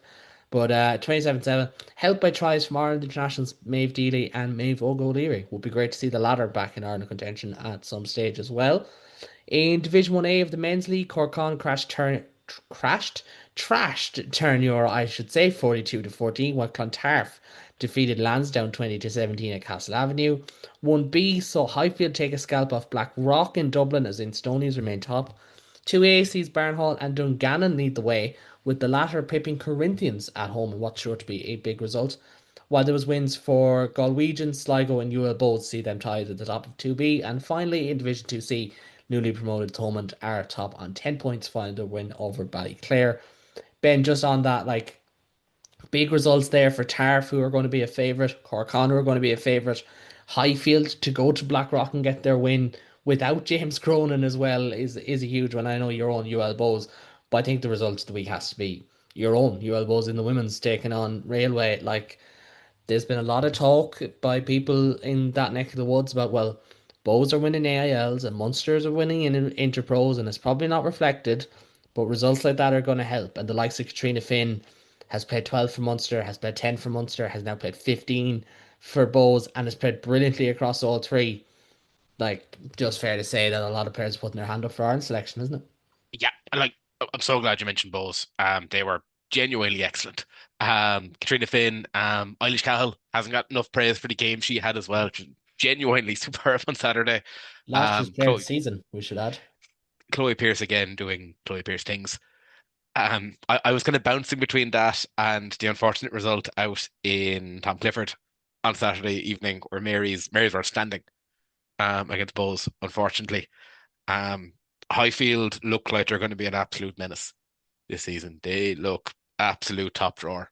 But 27-7, helped by tries from Ireland internationals Maeve Deely and Maeve O'Leary. Would be great to see the latter back in Ireland contention at some stage as well. In Division 1A of the men's league, Corkon trashed Turnure, I should say, 42-14, while Clontarf defeated Lansdowne 20-17 at Castle Avenue. 1B saw Highfield take a scalp off Blackrock in Dublin as Instonians remain top. 2AC's Barnhall and Dungannon lead the way, with the latter pipping Corinthians at home in what's sure to be a big result. While there was wins for Galwegian, Sligo and UL both see them tied at the top of 2B. And finally in Division 2C, newly promoted Thomond are top on 10 points following their win over Ballyclare. Ben, just on that, like Big results there for Tarf, who are going to be a favourite. Cork are going to be a favourite. Highfield to go to Blackrock and get their win without James Cronin as well is a huge one. I know your own UL Bows, but I think the result of the week has to be your own UL Bows in the women's taking on Railway. Like, there's been a lot of talk by people in that neck of the woods about, well, Bows are winning AILs and Munsters are winning in Interpros, and it's probably not reflected, but results like that are going to help. And the likes of Katrina Finn has played 12 for Munster, has played 10 for Munster, has now played 15 for Bows, and has played brilliantly across all three. Like, just fair to say that a lot of players are putting their hand up for Ireland selection, isn't it? Yeah, I'm so glad you mentioned Bowes. They were genuinely excellent. Katrina Finn, Eilish Cahill hasn't got enough praise for the game she had as well. She was genuinely superb on Saturday. Largest player of the season, we should add. Chloe Pierce again doing Chloe Pierce things. I was kind of bouncing between that and the unfortunate result out in Tom Clifford on Saturday evening, where Mary's were outstanding against Bowes, unfortunately. Um, Highfield look like they're going to be an absolute menace this season. They look absolute top drawer.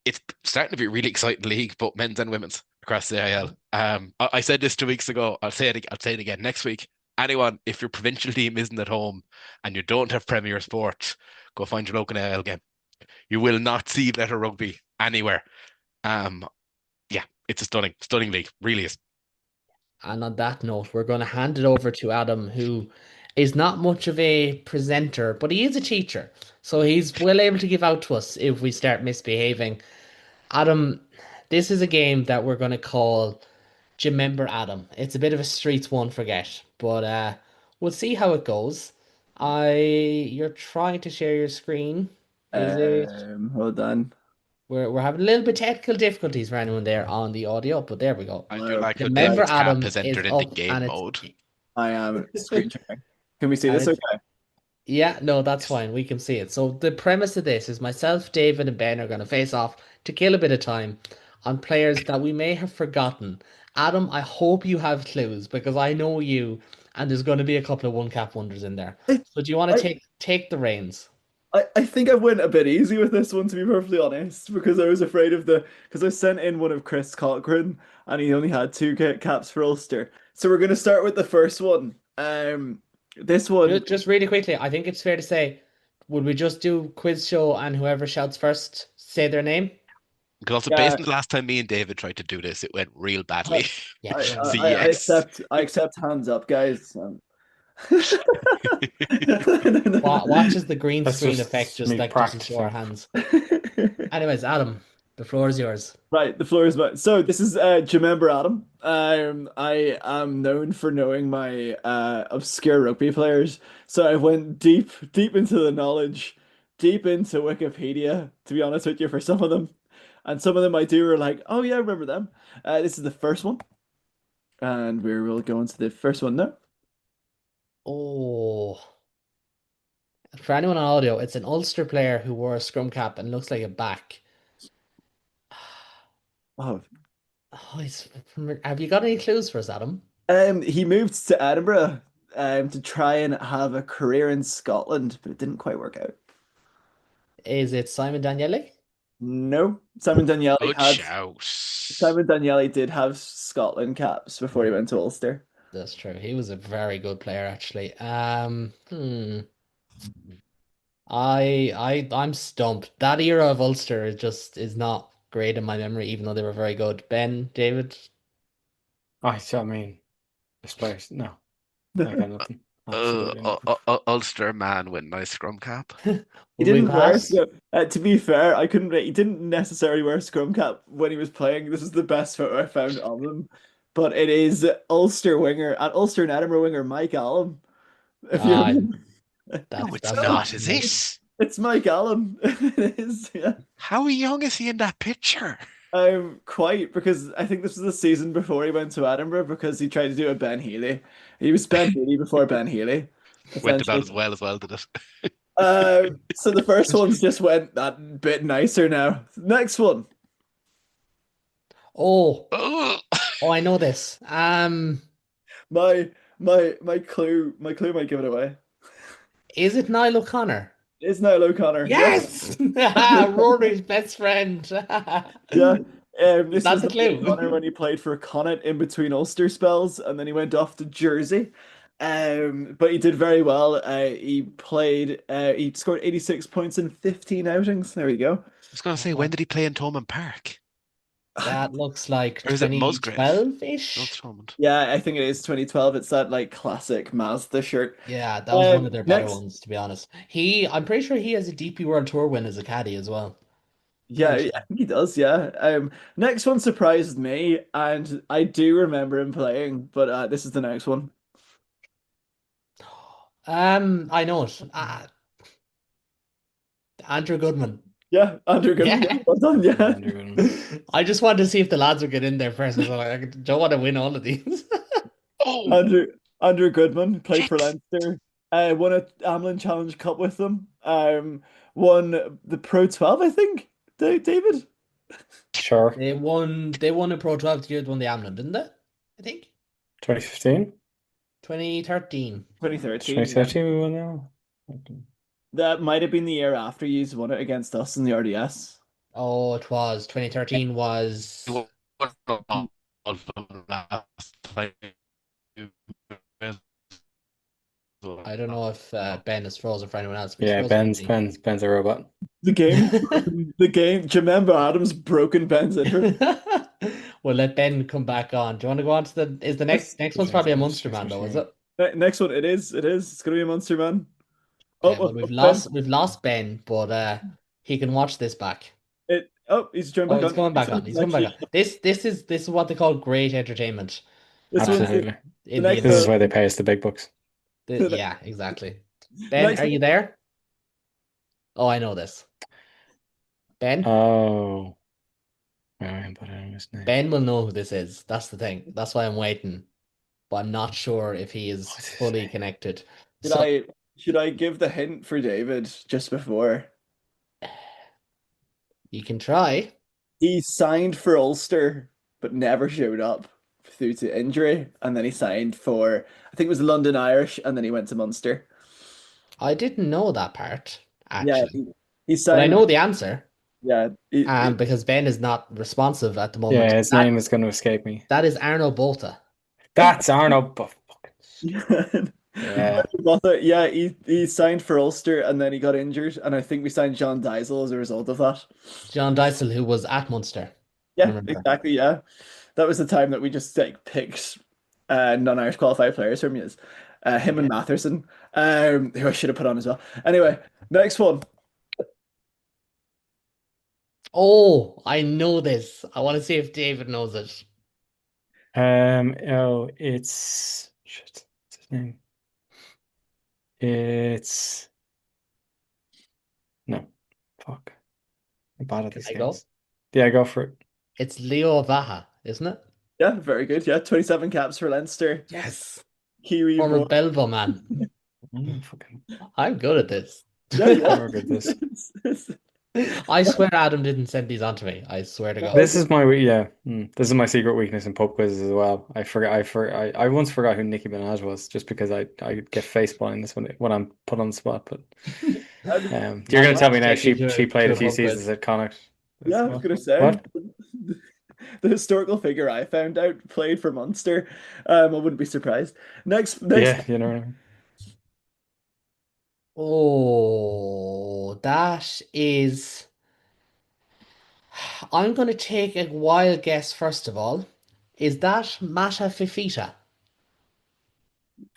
It's starting to be a really exciting league, both men's and women's across the IL. I said this 2 weeks ago. I'll say it again next week. Anyone, if your provincial team isn't at home and you don't have Premier Sport, go find your local IL game. You will not see better rugby anywhere. Um, yeah, it's a stunning league. Really is. And on that note, we're going to hand it over to Adam, who is not much of a presenter, but he is a teacher. So he's well able to give out to us if we start misbehaving. Adam, this is a game that we're going to call Do you Remember Adam? It's a bit of a streets one forget, but we'll see how it goes. You're trying to share your screen. Is it? Hold on. We're having a little bit technical difficulties for anyone there on the audio, but there we go. I do like how Remember David's cap Adam has is entered into up game and it's mode. I am screen sharing. Can we see and this it's okay? yeah, no, that's fine. We can see it. So the premise of this is myself, David, and Ben are going to face off to kill a bit of time on players that we may have forgotten. Adam, I hope you have clues because I know you, and there's going to be a couple of one cap wonders in there. I, So do you want to I, take the reins? I think I went a bit easy with this one, to be perfectly honest, because I was afraid of because I sent in one of Chris Cochrane and he only had two caps for Ulster. So we're going to start with the first one. This one, Just really quickly, I think it's fair to say, would we just do quiz show and whoever shouts first say their name? Because also, based yeah, on the last time me and David tried to do this, it went real I, badly. Yeah, I, sure. So I, I yes. accept, I accept hands up, guys. Watch as the green That's screen effect just just me like doesn't show our practicing. hands. Anyways, Adam, the floor is yours. Right, the floor is mine. So this is do you remember Adam? I am known for knowing my obscure rugby players. So I went deep into the knowledge, deep into Wikipedia, to be honest with you, for some of them. And some of them I do are like, oh yeah, I remember them. This is the first one. And we will go into the first one now. Oh, for anyone on audio, it's an Ulster player who wore a scrum cap and looks like a back. Oh. Oh, have you got any clues for us, Adam? He moved to Edinburgh to try and have a career in Scotland, but it didn't quite work out. Is it Simon Daniele? No, Simon Daniele did have Scotland caps before he went to Ulster. That's true. He was a very good player, actually. I'm stumped. That era of Ulster is not great in my memory, even though they were very good. Ben, David, I mean, this players, no, I got nothing. Absolutely nothing. Ulster man with nice scrum cap. He would we didn't wear pass? to be fair, I couldn't. He didn't necessarily wear a scrum cap when he was playing. This is the best photo I found of him, but it is Ulster winger and Ulster and Edinburgh winger Mike Allen. If you Ah, remember, No, it's that's not, not is me. it? it's Mike Allen. It is. Yeah. How young is he in that picture? Quite because I think this was the season before he went to Edinburgh because he tried to do a Ben Healy. He was Ben Healy before Ben Healy, Went about essentially. as well, did it? So the first ones just went that bit nicer now. Next one. Oh, Oh, oh, I know this. My my clue might give it away. Is it Niall O'Connor? It's Niall O'Connor. Yes! Rory's best friend. Yeah. Is This that was the Niall O'Connor clue? when he played for Connacht in between Ulster spells, and then he went off to Jersey. But he did very well. He scored 86 points in 15 outings. There we go. was going to say, when did he play in Thomond Park? That looks like Or is it Musgrave? No, 2012-ish. Thomond. Yeah, I think it is 2012. It's that like classic Mazda shirt. Yeah, that was one of their better Next, ones, to be honest. I'm pretty sure he has a DP World Tour win as a caddy as well. yeah, Double I check. think he does. Yeah. Next one surprised me, and I do remember him playing, but this is the next one. I know it. Andrew Goodman. Yeah, Andrew Goodman. Yeah, Yeah. well done. Yeah, Yeah. Andrew Goodman. I just wanted to see if the lads would get in there first. So I don't want to win all of these. Oh, Andrew Andrew Goodman played for shit. Leinster. Won a Amlin Challenge Cup with them. Won the Pro 12, I think. David? Sure. They won a Pro 12 year, won the Amlin, didn't they? I think. 2015? 2013. 2013, yeah. 2013 we won now. Okay. That might have been the year after you won it against us in the RDS. Oh, it was. 2013 He was. won all of them last time. I don't know if Ben is frozen for anyone else, but he's Yeah, frozen Ben's with me. Ben's Ben's a robot. The game, the game. Do you remember Adams broken Ben's intro? We'll let Ben come back on. Do you want to go on to is the Yes. next one's probably a Munster man though, is it? Next one, it is. It is. It's gonna be a Monster Man. Okay, well we've Ben. lost Ben, but he can watch this back. He's joined Oh, back he's on. coming back on. He's coming back on. This is what they call great entertainment. This one's Absolutely. the In the next This is one. why they pay us the big bucks. Yeah, exactly. Ben, Next are you there? Oh, I know this. Ben? Oh. Right, but I don't know his name. Ben will know who this is. That's the thing. That's why I'm waiting. But I'm not sure if he is What's his fully name? connected. Should So I should I give the hint for David just before? you can try. He signed for Ulster, but never showed up due to injury, and then he signed for I think it was London Irish, and then he went to Munster. I didn't know that part, Yeah, actually. he But I signed. know the answer. Yeah, Because Ben is not responsive at the moment. Yeah, his name is going to escape me. That is Arno Bolta. That's Arnold. yeah, Yeah. yeah. He signed for Ulster, and then he got injured, and I think we signed John Diesel as a result of that. John Dysel, who was at Munster. Yeah, Remember? exactly. Yeah, that was the time that we just like picked non-Irish qualified players from you. Him and Matherson, who I should have put on as well. Anyway, next one. Oh, I know this. I want to see if David knows it. Oh, it's shit. What's his name? It's no. Fuck. I'm bad at Can these I go? games. Yeah, go for it. It's Leo Vaha, isn't it? Yeah, very good. Yeah, 27 caps for Leinster. Yes. Kiwi Former boy. Belvo man. Fucking I'm good at this. Yeah, yeah. We're good at this. I swear Adam didn't send these on to me. I swear to God. This is my this is my secret weakness in pub quizzes as well. I once forgot who Nicki Minaj was just because I get face blindness when I'm put on the spot. But you're gonna tell me now Take you she played to a few pub quiz. seasons at Connacht. Yeah, I was gonna say What? the historical figure I found out played for Munster. I wouldn't be surprised. Next, Yeah, you know what I mean? Oh, that is. I'm going to take a wild guess first of all. Is that Mata Fifita?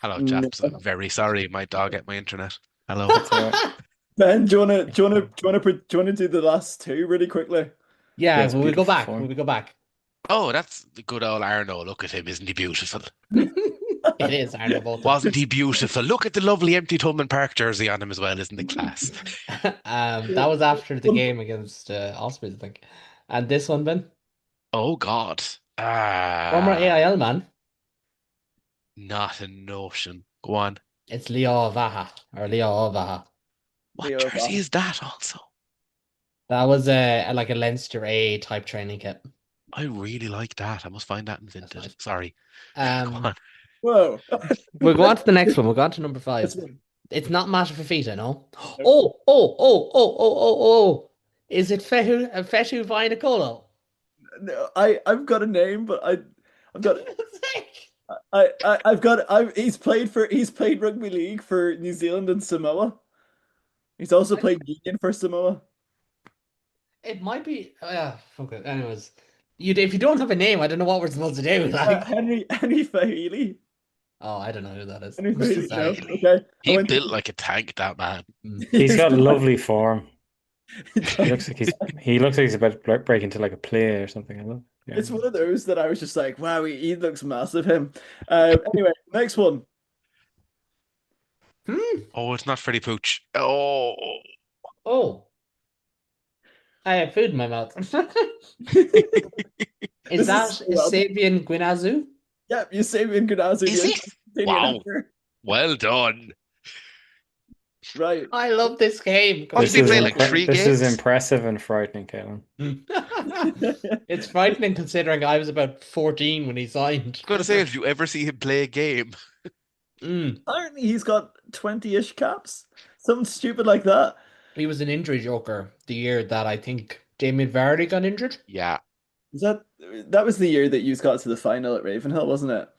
Hello, No. chaps. I'm very sorry. My dog ate my internet. Hello. That's all right. Ben, do you wanna do the last two really quickly? Yeah, Yes, will we go beautiful back? form. Will we go back? Oh, that's the good old Arno. Look at him. Isn't he beautiful? It is Arno Bolton. Wasn't he beautiful? Look at the lovely empty Thomond Park jersey on him as well. Isn't it class? That was after the game against Ospreys, I think. And this one, Ben? Oh, God. Former Ah, AIL man. not a notion. Go on. It's Leo Vaha or Leo Vaha. What Leo jersey Vaha. is that also? That was like a Leinster A type training kit. I really like that. I must find that in vintage. nice. Sorry. Go Um, on. Whoa. we'll go on to the next one. We'll go on to number This 5. one. It's not Mata Fifita, no. Nope. Oh. Is it Fetu Vainicolo? No, I've got a name, but I've got he's played rugby league for New Zealand and Samoa. He's also played union for Samoa. It might be. Fuck it. Anyways, if you don't have a name, I don't know what we're supposed to do. Like, Henry Fahili. oh, I don't know who that is. Henry Fahili. No, Sorry. Really? okay. I He went built like a tank, that man. Mm. He's got lovely form. He He looks like he's about to break into like a play or something. I love. Yeah. It's one of those that I was just like, wow, he looks massive. Him. Anyway, next one. Hmm. Oh, it's not Freddie Pooch. Oh, Oh, I have food in my mouth. Is This that is Sabian Guinazu? yeah, Yusebian Gunazu, is the it? Argentinian Wow, actor. well done. Right. I love this game. What This did he is play, like 3 this is games? impressive and frightening, Caitlin. It's frightening considering I was about 14 when he signed. I'm gonna say, did you ever see him play a game? Mm. Apparently he's got 20-ish caps. Something stupid like that. He was an injury joker the year that I think Damien Vardy got injured. Yeah. Is that was the year that you got to the final at Ravenhill, wasn't it?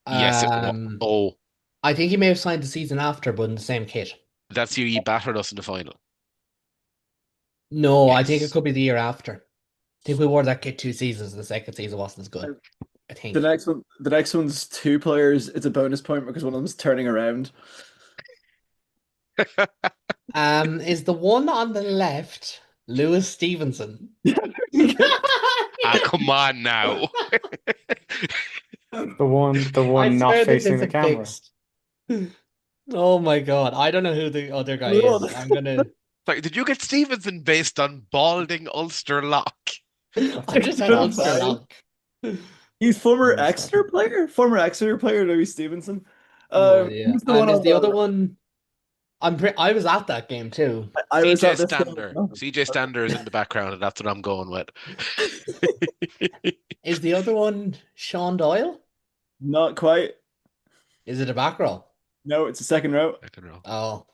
Yes, it was. Um, Oh, I think he may have signed the season after, but in the same kit. that's you. He battered us in the final. No, I think it Yes. could be the year after. I think we wore that kit 2 seasons. The second season wasn't as good. I The think. next one, the next one's two players. It's a bonus point because one of them's turning around. Is the one on the left Lewis Stevenson? Ah, come on now. The I one not swear this facing the isn't camera. fixed. Oh my God. I don't know who the other guy Lord. is. I'm gonna Like, did you get Stevenson based on balding Ulster lock? I just had That's Ulster fine. lock. He's former One Exeter second. player, Louis Stevenson. Oh yeah. Who's the one And is on the other the? one I was at that game too. I was CJ at this game. Stander. CJ Stander is in the background, and that's what I'm going with. Is the other one Sean Doyle? Not quite. Is it a back row? No, it's a second row. Second row. Oh.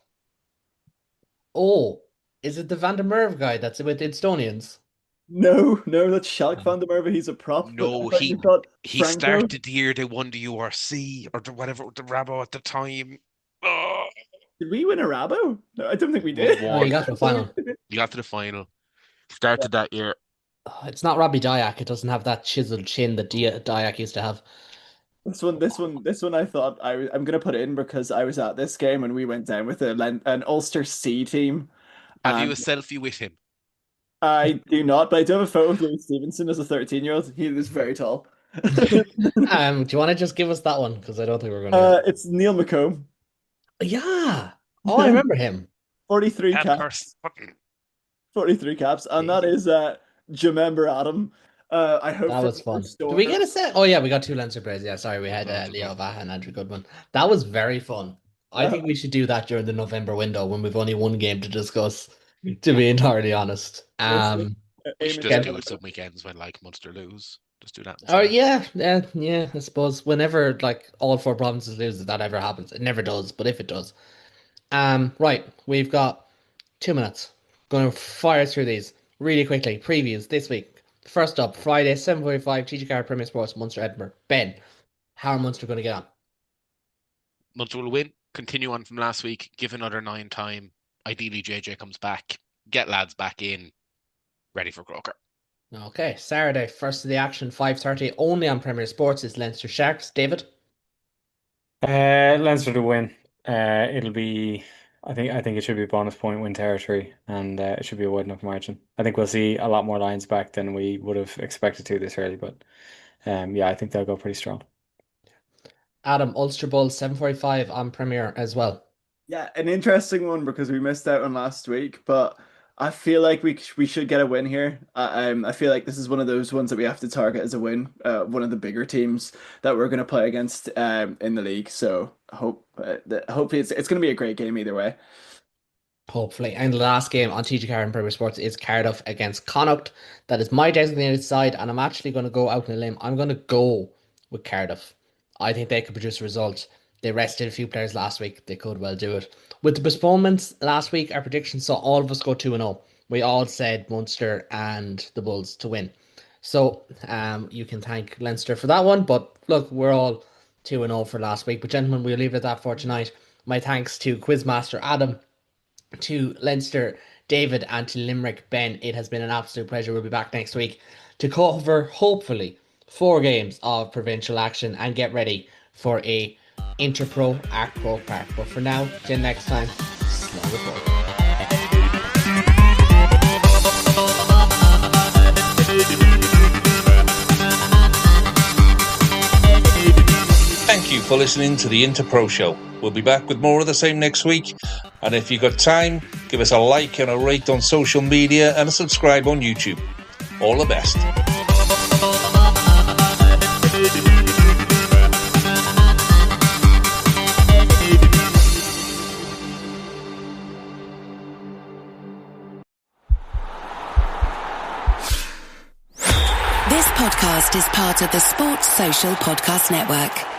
Oh. Is it the Van der Merwe guy that's with the Estonians? No, no, that's Schalke Oh. van der Merwe. He's a prop. But I No, thought you thought he Franco. started the year they won the URC or whatever the Rabo at the time. Oh, Did we win a Rabo? No, I don't think we we did. Oh, you won. got to the final. You got to the final. Started that year. Oh, it's not Robbie Dyack. It doesn't have that chiseled chin that Dyack used to have. This one. I thought I'm gonna put in because I was at this game and we went down with an Ulster C team, Have you a and selfie with him? I do not, but I do have a photo of Louis Stevenson as a 13-year-old. He was very tall. Do you want to just give us that one? Because I don't think we're going to It's Neil McComb, get it. Yeah. Oh, I remember him. 43 That caps, person. 43 caps, and that is Jamember Adam. I hope That for was fun. Did restore. we get a set? Oh yeah, we got two Leinster players. Yeah, sorry, we had Leinster Leo players. Vaha and Andrew Goodman. That was very fun. I Yeah. think we should do that during the November window when we've only one game to discuss, to be entirely honest. We should Aim just it do down. it some weekends when like Munster lose. Just do that Oh instead. yeah, I suppose whenever like all four provinces lose, if that ever happens. It never does, but if it does. Right, we've got 2 minutes. Going to fire through these really quickly. Previews this week. First up, Friday, 7:45, TG Premier Sports, Munster Edinburgh. Ben, how are Munster going to get on? Munster will win. Continue on from last week. Give another 9 time. Ideally, JJ comes back. Get lads back in. Ready for Croker. Okay, Saturday, first of the action, 5:30, only on Premier Sports is Leinster Sharks. David? Leinster to win. It'll be. I think it should be bonus point win territory, and it should be a wide enough margin. I think we'll see a lot more lines back than we would have expected to this early, but yeah, I think they'll go pretty strong. Adam, Ulster Bull, 7:45 on Premier as well. Yeah, an interesting one because we missed out on last week, but I feel like we should get a win here. I feel like this is one of those ones that we have to target as a win. One of the bigger teams that we're going to play against in the league. So hopefully it's going to be a great game either way. Hopefully. And the last game on TG Car and Premier Sports is Cardiff against Connacht. That is my designated side, and I'm actually going to go out on a limb. I'm going to go with Cardiff. I think they could produce a result. They rested a few players last week. They could well do it. With the postponements last week, our predictions saw all of us go 2-0. We all said Munster and the Bulls to win. So you can thank Leinster for that one. But look, we're all 2-0 for last week. But gentlemen, we'll leave it at that for tonight. My thanks to Quizmaster Adam, to Leinster David, and to Limerick Ben. It has been an absolute pleasure. We'll be back next week to cover, hopefully, 4 games of provincial action and get ready for a Interpro Arc-Pro Park. But for now, till next time, slán go fóill. Thank you for listening to the Interpro Show. We'll be back with more of the same next week. And if you've got time, give us a like and a rate on social media and a subscribe on YouTube. All the best. This podcast is part of the Sports Social Podcast Network.